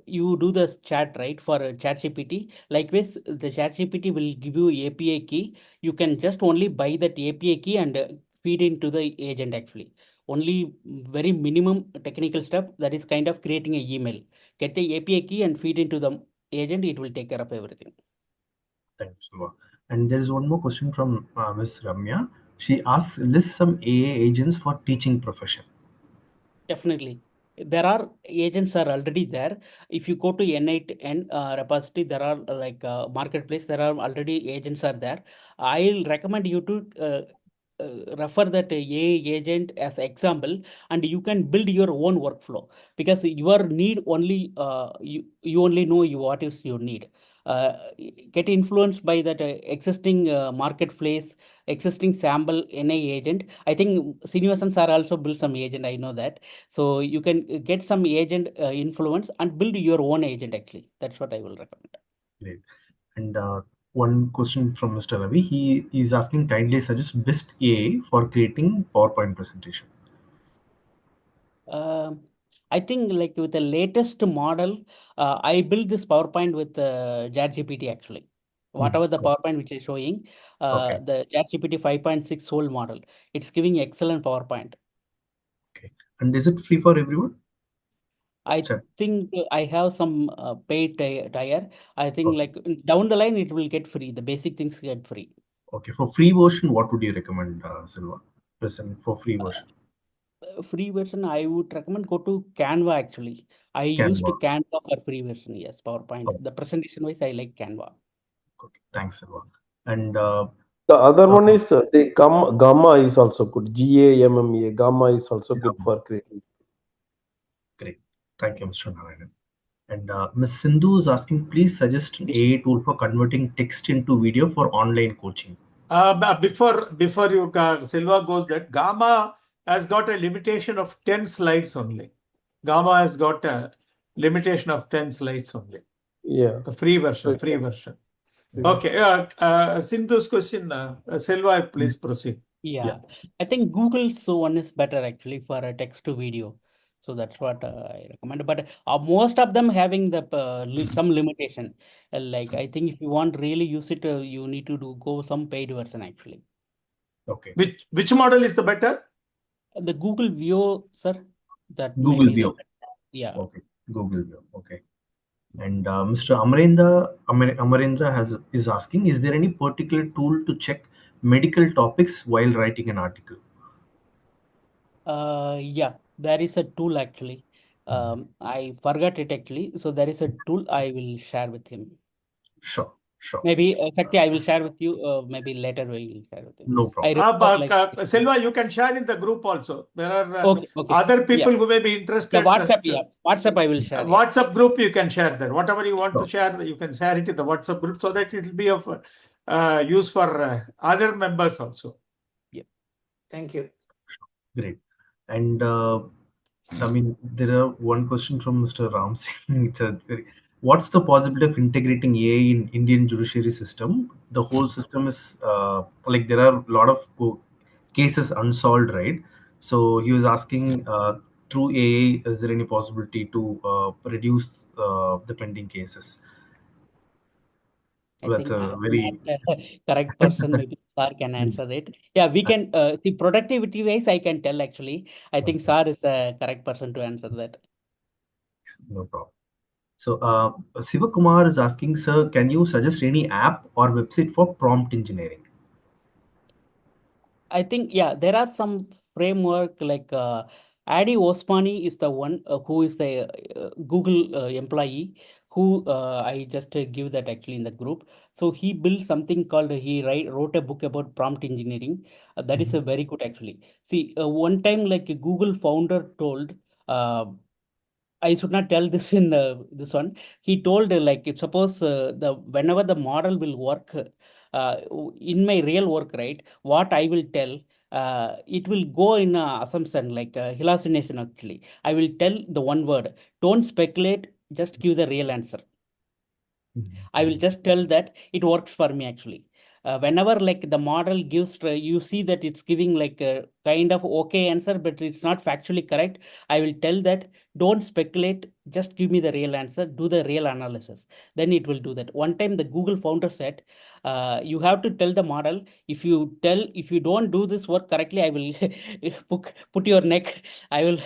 you do the chat, right, for chat GPT. Likewise, the chat GPT will give you API key. You can just only buy that API key and feed into the agent actually. Only very minimum technical step, that is kind of creating an email. Get the API key and feed into the agent, it will take care of everything. Thank you, Silva. And there is one more question from Ms. Ramya. She asks, list some AI agents for teaching profession. Definitely. There are agents are already there. If you go to N8N repository, there are marketplace, there are already agents are there. I'll recommend you to refer that AI agent as example, and you can build your own workflow, because your need only you only know what is your need. Uh, get influenced by that existing marketplace, existing sample NA agent. I think Srinivasans are also build some agent. I know that. So you can get some agent influence and build your own agent actually. That's what I will recommend. Great. And one question from Mr. Ravi. He is asking, kindly suggest best AI for creating PowerPoint presentation. I think, like, with the latest model, I built this PowerPoint with ChatGPT actually. Whatever the PowerPoint which is showing, Okay. the ChatGPT 5.6 whole model, it's giving excellent PowerPoint. Okay. And is it free for everyone? I Chat. think I have some paid tier. I think, Okay. like, down the line it will get free. The basic things get free. Okay. For free version, what would you recommend, Silva? Present for free version. Free version, I would recommend go to Canva actually. I used Canva. Canva for free version. Yes, PowerPoint. Oh, The presentation wise, I like Canva. okay. Thanks, Silva. And The other one is the Gamma is also good. GAMMA. Gamma is also good for creating. great. Thank you, Mr. Narayanan. And Ms. Sindhu is asking, please suggest an AI tool for converting text into video for online coaching. Before you Silva goes, that Gamma has got a limitation of 10 slides only. Gamma has got a limitation of 10 slides only. Yeah. The free version. Okay. Sindhu's question, Silva, please proceed. Yeah, I think Google's one is better actually for a text to video. So that's what I recommend. But most of them having the some limitation. Like, I think if you want really use it, you need to go some paid version actually. Okay. Which model is the better? The Google View, sir. That Google may be View. yeah. Okay. Google View. Okay. And Mr. Amarendra is asking, is there any particular tool to check medical topics while writing an article? Yeah, there is a tool actually. I forgot it actually. So there is a tool I will share with him. Sure. Maybe Sakti, I will share with you. Maybe later we will share with him. No problem. Silva, you can share in the group also. There are Okay. other people who may be interested. WhatsApp, WhatsApp I will share. WhatsApp group, you can share that. Whatever you want to share, you can share it in the WhatsApp group so that it will be of use for other members also. Yeah. Thank you. Great. And I mean, there are one question from Mr. Ram Singh. What's the possibility of integrating AI in Indian judiciary system? The whole system is like there are a lot of cases unsolved, right? So he was asking through AI, is there any possibility to reduce the pending cases? I That's think a I'm very not the correct person. Maybe Sir can answer it. Yeah, we can see productivity wise. I can tell actually. I think okay, Sir is the correct person to answer that. no problem. So Siva Kumar is asking, sir, can you suggest any app or website for prompt engineering? I think, yeah, there are some framework like Adi Osmani is the one who is the Google employee who I just give that actually in the group. So he built something called, wrote a book about prompt engineering. That is a very good actually. See, one time like a Google founder told, uh, I should not tell this in this one. He told like if suppose the whenever the model will work in my real work, right? What I will tell, it will go in assumption like hallucination. Actually, I will tell the one word. Don't speculate. Just give the real answer. I will just tell that it works for me actually. Whenever like the model gives, you see that it's giving like a kind of okay answer, but it's not factually correct. I will tell that don't speculate, just give me the real answer, do the real analysis. Then it will do that. One time the Google founder said, you have to tell the model, if you don't do this work correctly, I will put your neck. I will,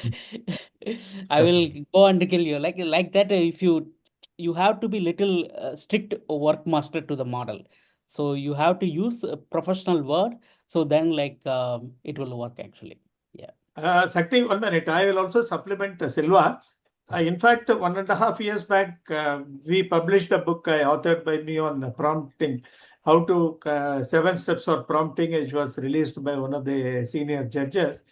I will go and kill you. Like that, if you have to be little strict work master to the model, so you have to use a professional word, so then like it will work actually. Yeah. Sakti, 1 minute. I will also supplement Silva. In fact, 1.5 years back, we published a book authored by me on prompting, how to 7 steps for prompting, which was released by one of the senior judges.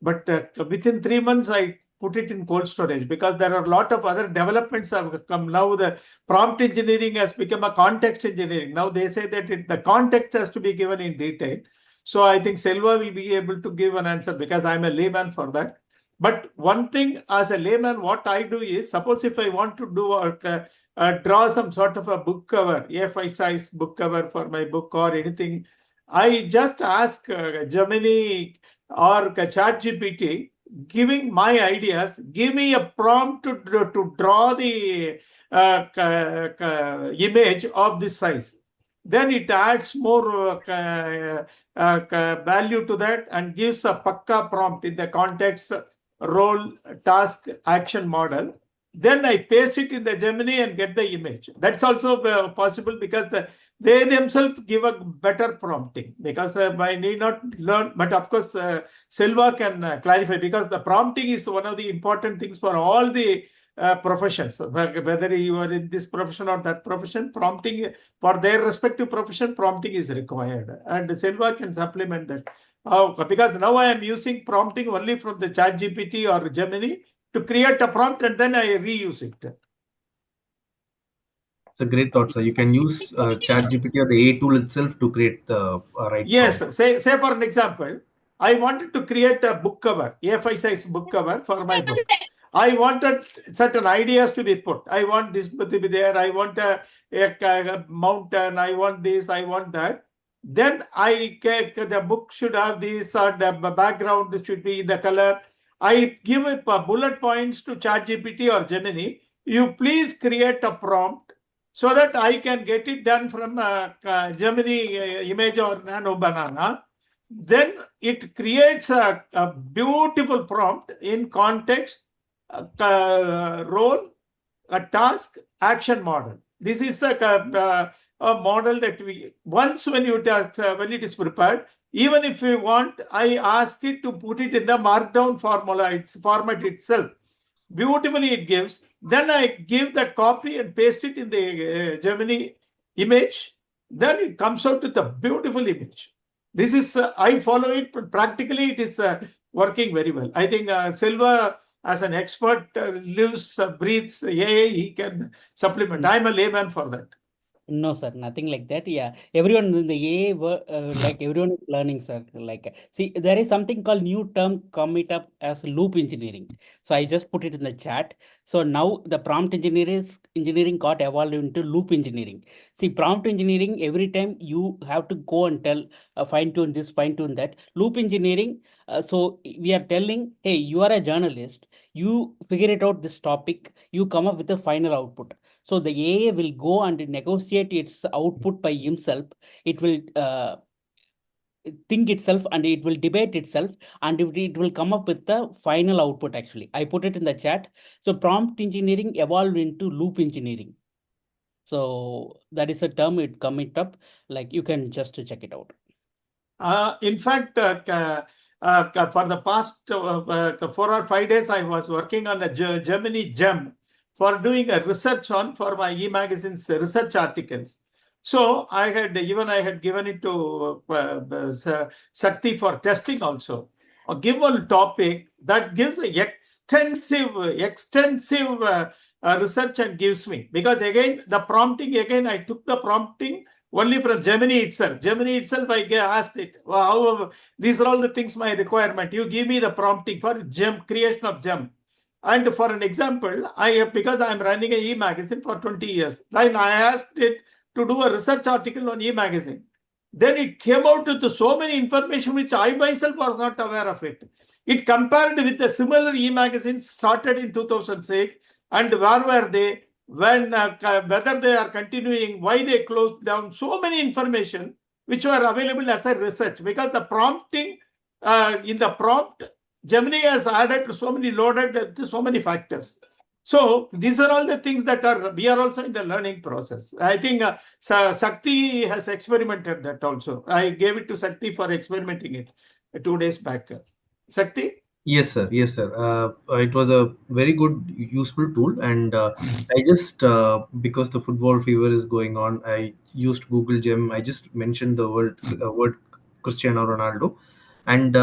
But within 3 months, I put it in cold storage because there are a lot of other developments have come. Now the prompt engineering has become a context engineering. Now they say that the context has to be given in detail. So I think Selva will be able to give an answer because I'm a layman for that. But one thing as a layman, what I do is, suppose if I want to do or draw some sort of a book cover, A5 size book cover for my book or anything, I just ask Gemini or ChatGPT, giving my ideas, give me a prompt to draw the image of this size. Then it adds more value to that and gives a pakka prompt in the context, role, task, action model. Then I paste it in the Gemini and get the image. That's also possible because they themselves give a better prompting because I need not learn. But of course, Silva can clarify because the prompting is one of the important things for all the professions. Whether you are in this profession or that profession, prompting for their respective profession, prompting is required. And Silva can supplement that. Because now I am using prompting only from the ChatGPT or Gemini to create a prompt and then I reuse it. It's a great thought, sir. You can use ChatGPT or the AI tool itself to create the right Yes, prompt. say for an example, I wanted to create a book cover, A5 size book cover for my book. I wanted certain ideas to be put. I want this to be there. I want a mountain. I want this. I want that. Then the book should have this, or the background should be in the color. I give it bullet points to ChatGPT or Gemini. You please create a prompt so that I can get it done from Gemini image or Nano Banana. Then it creates a beautiful prompt in context, role, a task, action model. This is a model that we once when when it is prepared. Even if we want, I ask it to put it in the markdown formula, its format itself. Beautifully it gives. Then I give that copy and paste it in the Gemini image. Then it comes out with a beautiful image. This is, I follow it, but practically it is working very well. I think Silva, as an expert, lives, breathes AI, he can supplement. I'm a layman for that. No, sir, nothing like that. Yeah, everyone in the AA, like everyone is learning, sir. Like, see, there is something called new term come it up as loop engineering. So I just put it in the chat. So now the prompt engineering got evolved into loop engineering. See, prompt engineering, every time you have to go and tell, fine tune this, fine tune that. Loop engineering, so we are telling, hey, you are a journalist, you figure it out this topic, you come up with a final output. So the AA will go and negotiate its output by himself. It will think itself and it will debate itself, and it will come up with the final output. Actually, I put it in the chat. So prompt engineering evolved into loop engineering. So that is a term it come it up. Like you can just check it out. In fact, for the past 4 or 5 days, I was working on a Germany gem for doing a research on for my e-magazine's research articles. So I had given it to Sakti for testing also. A given topic that gives extensive research and gives me, because again the prompting, again I took the prompting only from Germany itself. Germany itself, I asked it, well, how, these are all the things my requirement. You give me the prompting for gem, creation of gem. And for an example, because I'm running an e-magazine for 20 years, then I asked it to do a research article on e-magazine. Then it came out with so many information which I myself was not aware of it. It compared with the similar e-magazines started in 2006, and where were they, when, whether they are continuing, why they closed down, so many information which were available as a research, because the prompting, in the prompt, Gemini has added so many so many factors. So these are all the things that we are also in the learning process. I think Sakti has experimented that also. I gave it to Sakti for experimenting it 2 days back. Sakti? Yes, sir. Yes, sir. It was a very good, useful tool, and I just because the football fever is going on, I used Google Gem. I just mentioned the word Cristiano Ronaldo, and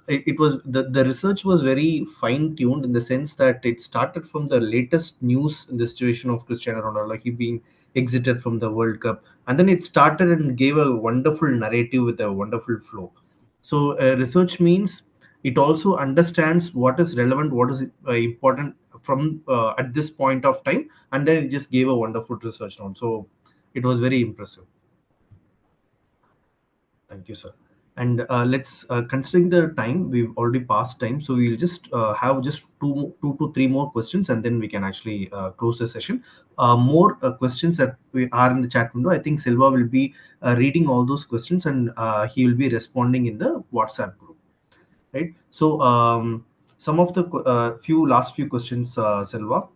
it was the research was very fine tuned in the sense that it started from the latest news in the situation of Cristiano Ronaldo, he being exited from the World Cup, and then it started and gave a wonderful narrative with a wonderful flow. So research means it also understands what is relevant, what is important from at this point of time, and then it just gave a wonderful research note. So it was very impressive. Thank you, sir. And let's considering the time, we've already passed time, so we'll just have just two to three more questions, and then we can actually close the session. More questions that we are in the chat window. I think Silva will be reading all those questions, and he will be responding in the WhatsApp group. Right. So some of the few questions, Selva.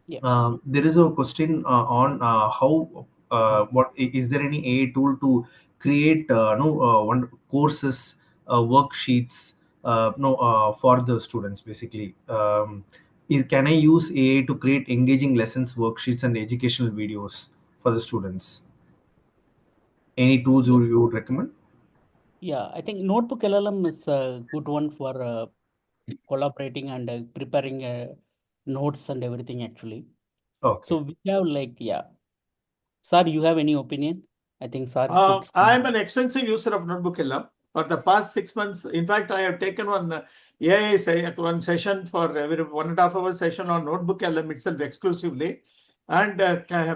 Yeah. There is a question on how what is there any AI tool to create no one courses, worksheets, no for the students basically. Can I use AI to create engaging lessons, worksheets, and educational videos for the students? Any tools you would recommend? Yeah, I think Notebook LLM is a good one for collaborating and preparing notes and everything actually. So Okay. we have like, yeah. Sir, you have any opinion? I think Sir could. I am an extensive user of Notebook LM. For the past 6 months, in fact, I have taken one AI at one session for every 1.5 hour session on Notebook LM itself exclusively. And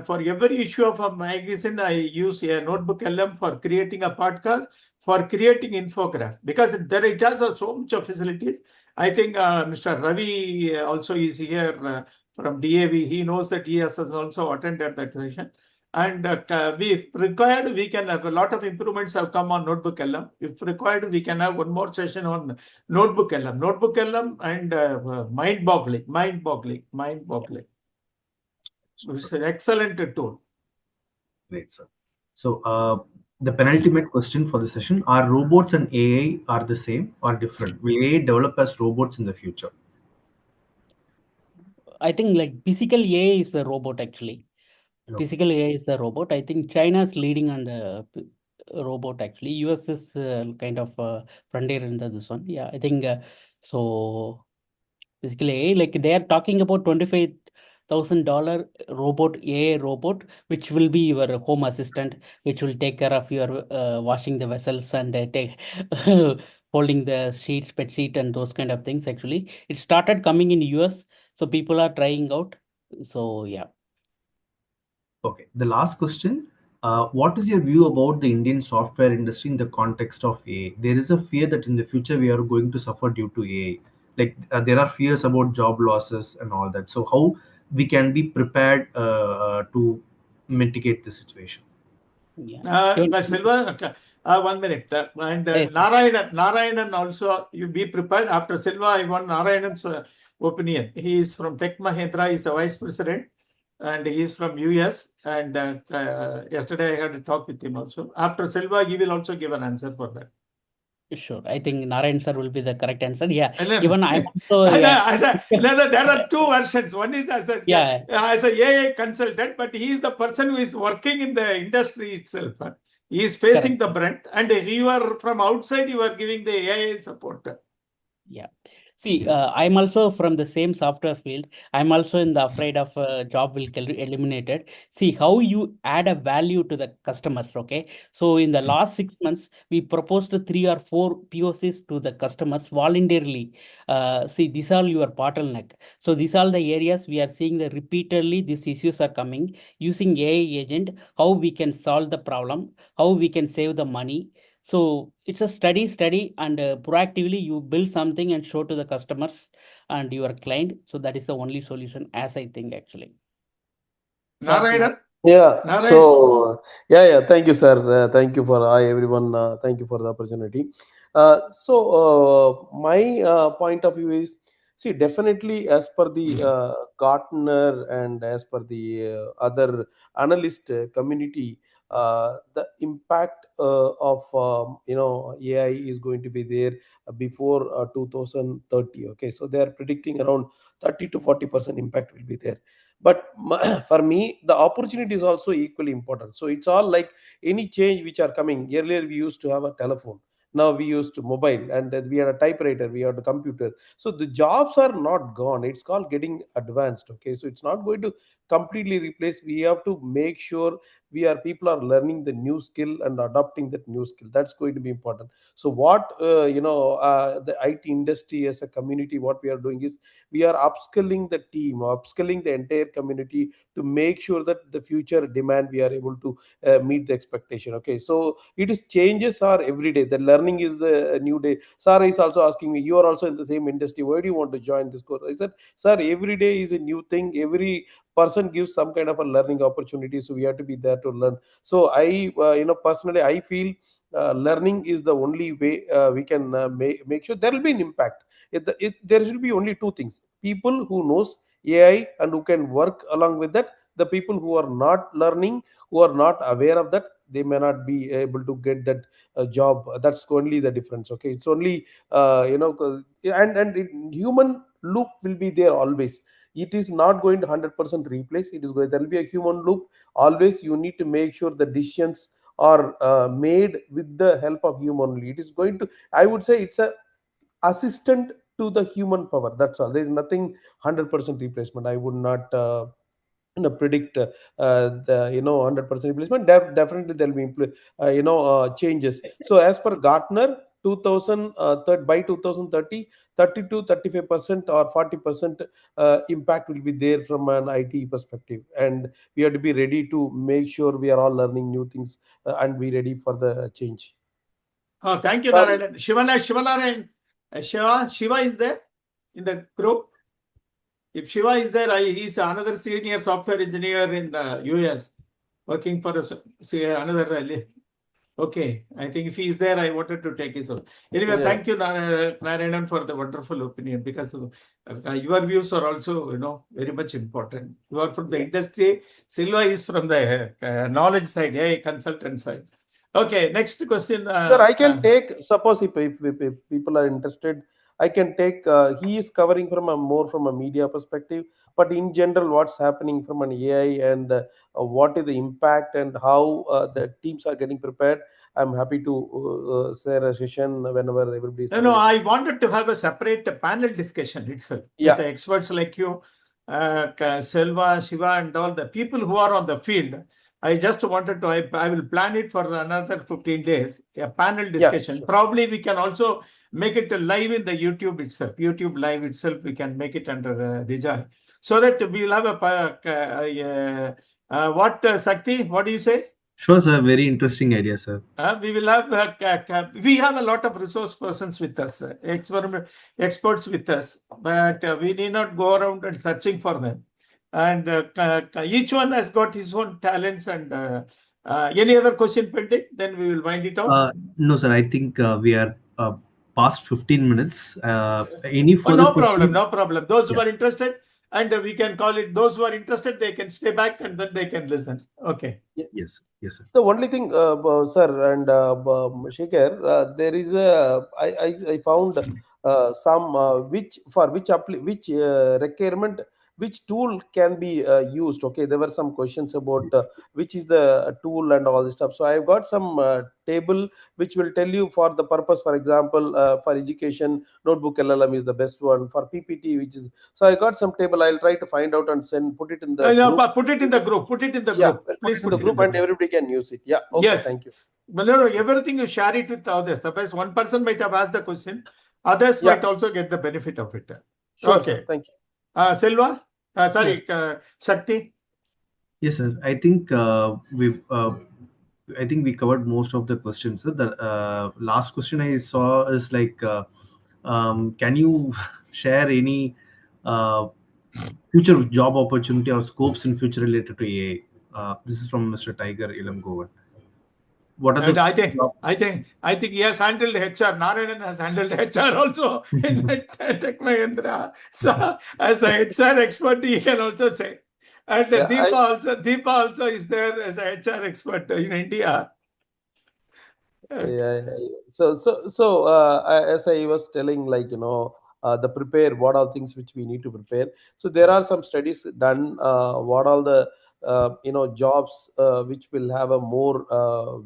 for every issue of a magazine, I use a Notebook LM for creating a podcast, for creating infograph, because there it has so much of facilities. I think Mr. Ravi also is here from DAV. He knows that he has also attended that session. And if required, we can have a lot of improvements have come on Notebook LM. If required, we can have one more session on Notebook LM. Notebook LM and mind-boggling. It's an excellent tool. Great, sir. So the penultimate question for the session: are robots and AI are the same or different? Will AI develop as robots in the future? I think like physical AI is the robot actually. Okay. Physical AI is the robot. I think China's leading on the robot actually. US is kind of frontier in this one. Yeah, I think so. Physical AI, like they are talking about 25 $1,000 robot, AI robot, which will be your home assistant, which will take care of your washing the vessels and take holding the sheets, pet sheet, and those kind of things. Actually, it started coming in US, so people are trying out. So yeah. Okay, the last question. What is your view about the Indian software industry in the context of AI? There is a fear that in the future we are going to suffer due to AI. Like there are fears about job losses and all that. So how we can be prepared to mitigate the situation? Yeah. Silva, okay. 1 minute. And Yes. Narayanan also, you be prepared. After Silva, I want Narayanan's opinion. He is from Tech Mahindra, he is the vice president, and he is from US. And yesterday I had a talk with him also. After Silva, he will also give an answer for that. Sure. I think Narayan sir will be the correct answer. Yeah. And then, Even I'm also, and yeah. there are two versions. One is as Yeah. a AI consultant, but he is the person who is working in the industry itself. He is facing Correct. the brunt, and you are from outside, you are giving the AI support. Yeah. See, I'm also from the same software field. I'm also in the afraid of job will get eliminated. See how you add a value to the customers. Okay. So in the last 6 months, we proposed 3 or 4 POCs to the customers voluntarily. See, these are your bottleneck. So these are the areas we are seeing that repeatedly these issues are coming using AI agent, how we can solve the problem, how we can save the money. So it's a study, and proactively you build something and show to the customers and your client. So that is the only solution, as I think actually. Sir, Narayanan? Yeah. Narayan? So yeah. Thank you, sir. Thank you for hi everyone. Thank you for the opportunity. My point of view is, see, definitely as per the Gartner and as per the other analyst community, the impact of AI is going to be there before 2030. Okay, so they are predicting around 30 to 40% impact will be there. But for me, the opportunity is also equally important. So it's all like any change which are coming. Earlier we used to have a telephone, now we used to mobile, and we had a typewriter, we had a computer. So the jobs are not gone, it's called getting advanced. Okay, so it's not going to completely replace. We have to make sure people are learning the new skill and adopting that new skill. That's going to be important. So what the IT industry as a community, what we are doing is, we are upskilling the team, upskilling the entire community to make sure that the future demand we are able to meet the expectation. Okay, so it is changes are every day. The learning is the new day. Sarah is also asking me, you are also in the same industry, why do you want to join this course? I said, sir, every day is a new thing. Every person gives some kind of a learning opportunity, so we have to be there to learn. So I personally I feel learning is the only way we can make sure there will be an impact. There should be only two things: people who knows AI and who can work along with that. The people who are not learning, who are not aware of that, they may not be able to get that job. That's only the difference. Okay, it's only human loop will be there always. It is not going to 100% replace. It is going, there will be a human loop always. You need to make sure the decisions are made with the help of human only. It is going to, I would say, it's a assistant to the human power. That's all. There is nothing 100% replacement. I would not predict the 100% replacement. Definitely there will be changes. So as per Gartner, 2030, by 2030, 30 to 35% or 40% impact will be there from an IT perspective, and we have to be ready to make sure we are all learning new things and be ready for the change. Oh, thank you, Sir, Narayanan. Shivanarayan. Shiva is there in the group? If Shiva is there, he's another senior software engineer in the US, working for another. Okay, I think if he is there, I wanted to take his own. Anyway, yeah. thank you, Narayanan, for the wonderful opinion, because your views are also, very much important. You are from the industry. Silva is from the knowledge side, consultant side. Okay, next question. Sir, I can take, suppose if people are interested, I can take, he is covering from a more from a media perspective, but in general, what's happening from an AI and what is the impact and how the teams are getting prepared. I'm happy to share a session whenever everybody is No, available. I wanted to have a separate panel discussion itself with Yeah. the experts like you. Selva, Shiva, and all the people who are on the field. I just wanted to, I will plan it for another 15 days, a panel discussion. Sure. Probably we can also make it live in the YouTube itself. YouTube live itself, we can make it under DiJAI. So that we will have what, Sakti, what do you say? Sure, sir. Very interesting idea, sir. We will have we have a lot of resource persons with us, experts with us, but we need not go around and searching for them. And each one has got his own talents. And any other question pending? Then we will wind it off. No, sir. I think we are past 15 minutes. Any Oh, further no problem, questions? no problem. Those who Yeah. are interested, and we can call it, those who are interested, they can stay back and then they can listen. Okay. Yes. Yes, sir. The only thing, sir, and Shekhar, there is I found some which requirement, which tool can be used. Okay, there were some questions about which is the tool and all this stuff. So I've got some table which will tell you for the purpose. For example, for education, notebook LLM is the best one. For PPT, which is, so I got some table. I'll try to find out and put it in the No, group. put it in the group. Put it in the Yeah, group. we'll put Please it in put the it in group the and group. everybody can use it. Yeah. Okay. Yes. Thank you. But no, everything you share it with others. Suppose one person might have asked the question, others Yeah. might also get the benefit of it. Sure, Okay. sir. Thank you. Silva? Sorry, Shakti? Yes, sir. I think I think we covered most of the questions. Sir. The last question I saw is like, can you share any future job opportunity or scopes in future related to AI? This is from Mr. Tiger Ilamgovan. What are And the I think he has handled HR. Narayanan has handled HR also in Tech Mahindra. So as a HR expert, he can also say. And Yeah, Deepa also is there as a HR expert in India. as I was telling, like, the prepare, what are things which we need to prepare. So there are some studies done, what all the jobs which will have a more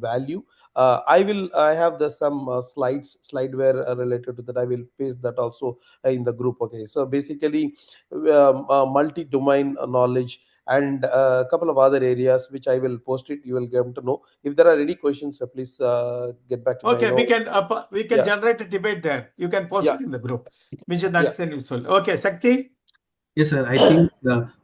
value. I have the some slideware related to that. I will paste that also in the group. Okay, so basically multi-domain knowledge and a couple of other areas which I will post it. You will get to know. If there are any questions, please get back to me. I Okay, know. we can Yeah. generate a debate there. You can post Yeah. it in the group. Which that's useful. Okay, Sakti? Yes, sir. I think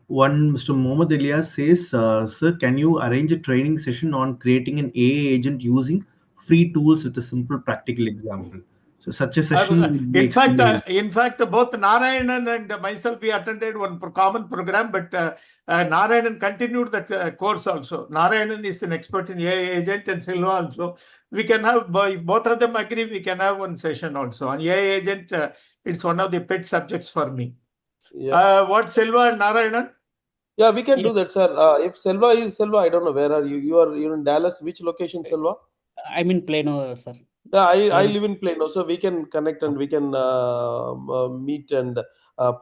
one Mr. Mohammed Elias says, sir, can you arrange a training session on creating an AI agent using free tools with a simple practical example? So such a session would be extremely. In fact, both Narayanan and myself, we attended one common program, but Narayanan continued that course also. Narayanan is an expert in AI agent, and Silva also. We can have, if both of them agree, we can have one session also. On AI agent, it's one of the pet subjects for me. What, Silva and Narayanan? Yeah, we can do that, sir. If Selva is Selva, I don't know, where are you? You're in Dallas. Which location, Selva? I'm in Plano, sir. Yeah, I live in Plano, so we can connect and we can meet and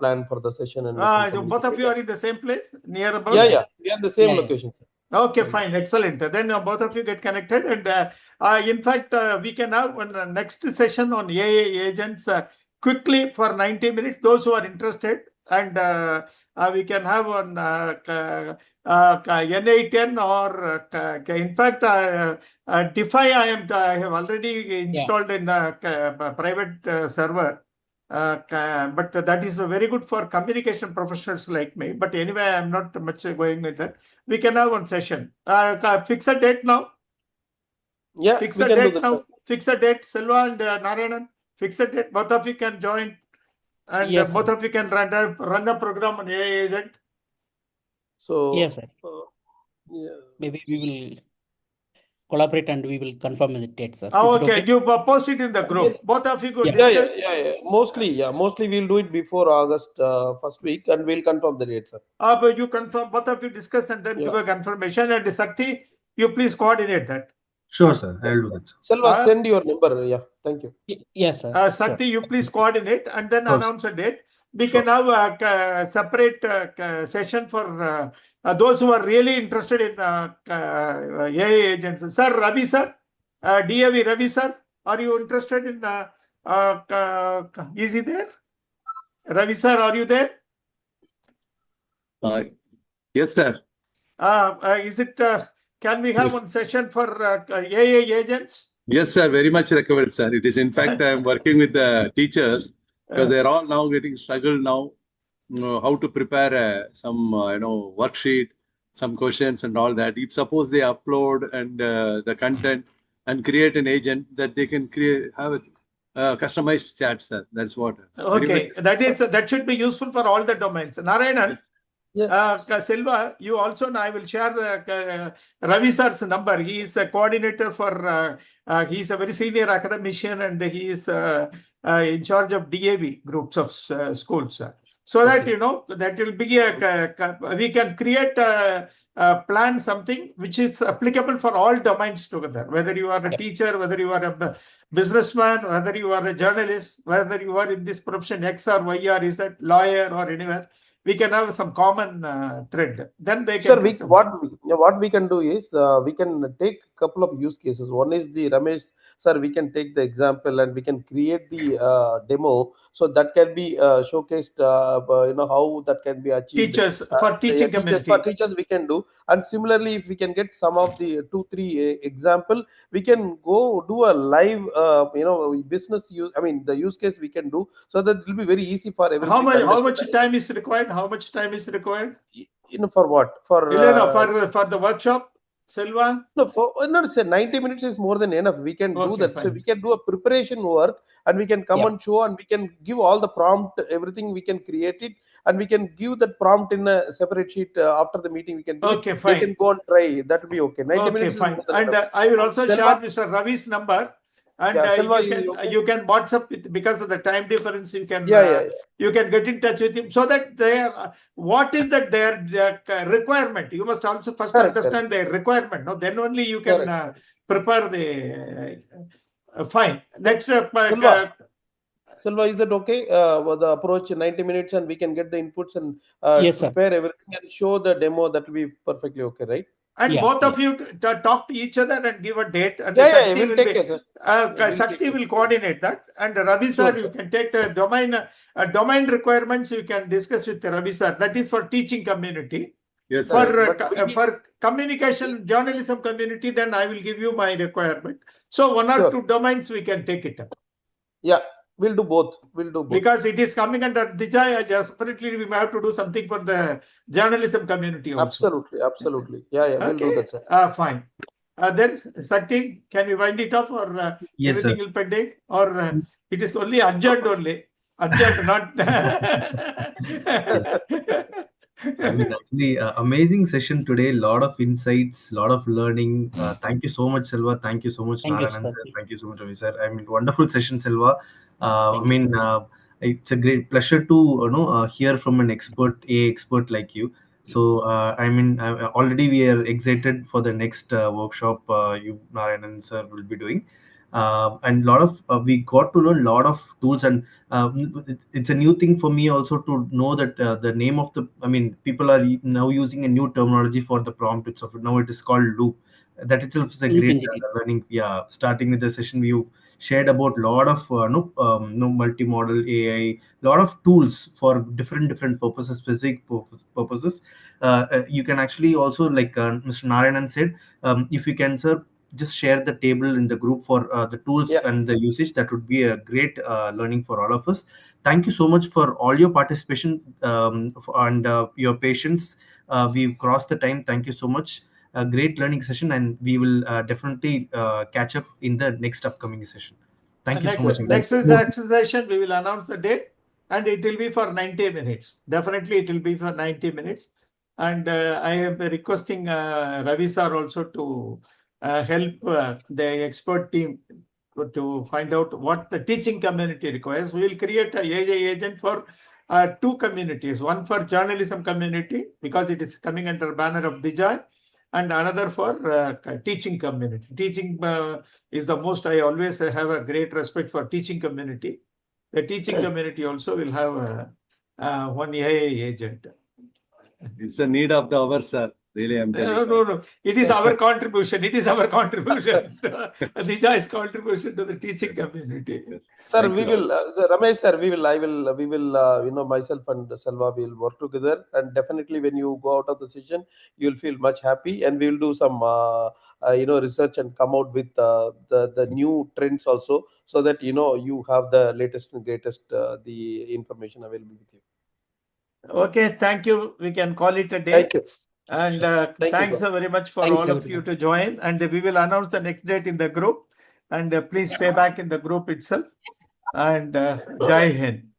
plan for the session. And So both of you are in the same place, near about? Yeah, we are in the same location, sir. Okay, fine, excellent. Then both of you get connected, and in fact, we can have one next session on AI agents quickly for 90 minutes. Those who are interested, and we can have on NA10 or in fact, DeFi. I have already installed in a private server. But that is very good for communication professionals like me. But anyway, I'm not much going with that. We can have one session. Fix a date now. Yeah, fix we a can date do that, now. sir. Fix a date. Selva and Narayanan. Fix a date. Both of you can join, and Yes, both sir. of you can run a program on AI agent. So Yes, sir. yeah. Maybe we will collaborate and we will confirm the date, sir. Is it Okay, you post it in the group. Both of you go discuss. Yeah. Mostly we'll do it before August first week, and we'll confirm the date, sir. But you confirm, both of you discuss and then give a confirmation. And Sakti, you please coordinate that. Sure, sir. I will do that, sir. Selva, send your number. Yeah, thank you. Yes, sir. Sakti, you please coordinate and then announce a date. We Sure. can have a separate session for those who are really interested in AI agents. Sir, Ravi sir, DAV Ravi sir, are you interested in? Is he there? Ravi sir, are you there? Uh, yes, sir. Can we have Yes. one session for AI agents? Yes, sir. Very much recommended, sir. It is, in fact, I'm working with the teachers because they're all now getting struggled now. How to prepare some, worksheet, some questions and all that. If suppose they upload and the content and create an agent that they can have a customized chat, sir. That's what. Okay, that should be useful for all the domains. Narayanan, Yes. Selva, you also, I will share Ravi sir's number. He is a coordinator for, he is a very senior academician and he is in charge of DAV groups of schools. So that, that will be we can create plan something which is applicable for all domains together, whether you are a teacher, whether you are a businessman, whether you are a journalist, whether you are in this profession X or Y or is that lawyer or anywhere. We can have some common thread. Then they can. Sir, what we can do is we can take a couple of use cases. One is the Ramesh sir. We can take the example and we can create the demo, so that can be showcased. How that can be achieved. Teachers for teaching community. Teachers we can do. And similarly, if we can get some of the 2-3 example, we can go do a live business use. I mean the use case we can do, so that it will be very easy for everybody. How much time is required? How much time is required? For what? For the workshop, Selva? No, say 90 minutes is more than enough. We can do that. Fine. So we can do a preparation work and we can come and show and we can give all the prompt, everything we can create it and we can give that prompt in a separate sheet after the meeting. We can do it. Fine. They can go and try. That will be okay. 90 minutes. Fine. And I will also share Mr. Ravi's number. And you can WhatsApp it because of the time difference. You can you can get in touch with him so that what is that their requirement? You must also first understand their requirement. No, then only you can prepare the fine. Next Silva, is that okay? The approach 90 minutes and we can get the inputs and prepare everything and show the demo. That will be perfectly okay, right? And both of you talk to each other and give a date. And Shakti will coordinate that. And Ravi sir, you can take the domain requirements. You can discuss with Ravi sir. That is for teaching community. Yes, for communication journalism community, then I will give you my requirement. So 1 or 2 domains we can take it up. Yeah. We'll do both. Because it is coming under DiJAI. Separately, we may have to do something for the journalism community also. Absolutely. Yeah, we'll do that, sir. Fine. Then, Sakti, can we wind it up or yes, everything will pending? Or it is only adjourned only? Adjourned, not... I mean, actually, amazing session today. Lot of insights, lot of learning. Thank you so much, Selva. Thank you so much, Narayanan sir. Thank you so much, Ravi sir. I mean, wonderful session, Selva. It's a great pleasure to hear from an expert like you. So, already we are excited for the next workshop you, Narayanan sir, will be doing. And we got to learn a lot of tools, and it's a new thing for me also to know that the name of people are now using a new terminology for the prompt itself. Now it is called loop. That itself is a great learning. Yeah, starting with the session, we shared about a lot of multimodal AI, lot of tools for different purposes, specific purposes. You can actually also, like Mr. Narayanan said, if you can, sir, just share the table in the group for the tools and the usage. That would be a great learning for all of us. Thank you so much for all your participation and your patience. We've crossed the time. Thank you so much. A great learning session, and we will definitely catch up in the next upcoming session. Thank you so much. Next session, we will announce the date, and it will be for 90 minutes. Definitely, it will be for 90 minutes. And I am requesting Ravi sir also to help the expert team to find out what the teaching community requires. We will create a AI agent for 2 communities. One for journalism community, because it is coming under banner of DiJAI, and another for teaching community. Teaching is the most, I always have a great respect for teaching community. The teaching community also will have one AI agent. It's a need of the hour, sir. Really, I'm telling No, you. no, no. It is our contribution. It is our contribution. DiJAI's contribution to the teaching community. Yes. Sir, Thank we you. will, Sir Ramesh, sir, we will, myself and Selva will work together, and definitely when you go out of the session, you will feel much happy, and we will do some, research and come out with the new trends also, so that you have the latest and greatest the information available with you. Okay, thank you. We can call it a day. Thank you. And Thank you, thanks sir. very much for Thank all you, of you everyone. to join. And we will announce the next date in the group. And please stay back in the group itself. And Jai Hind.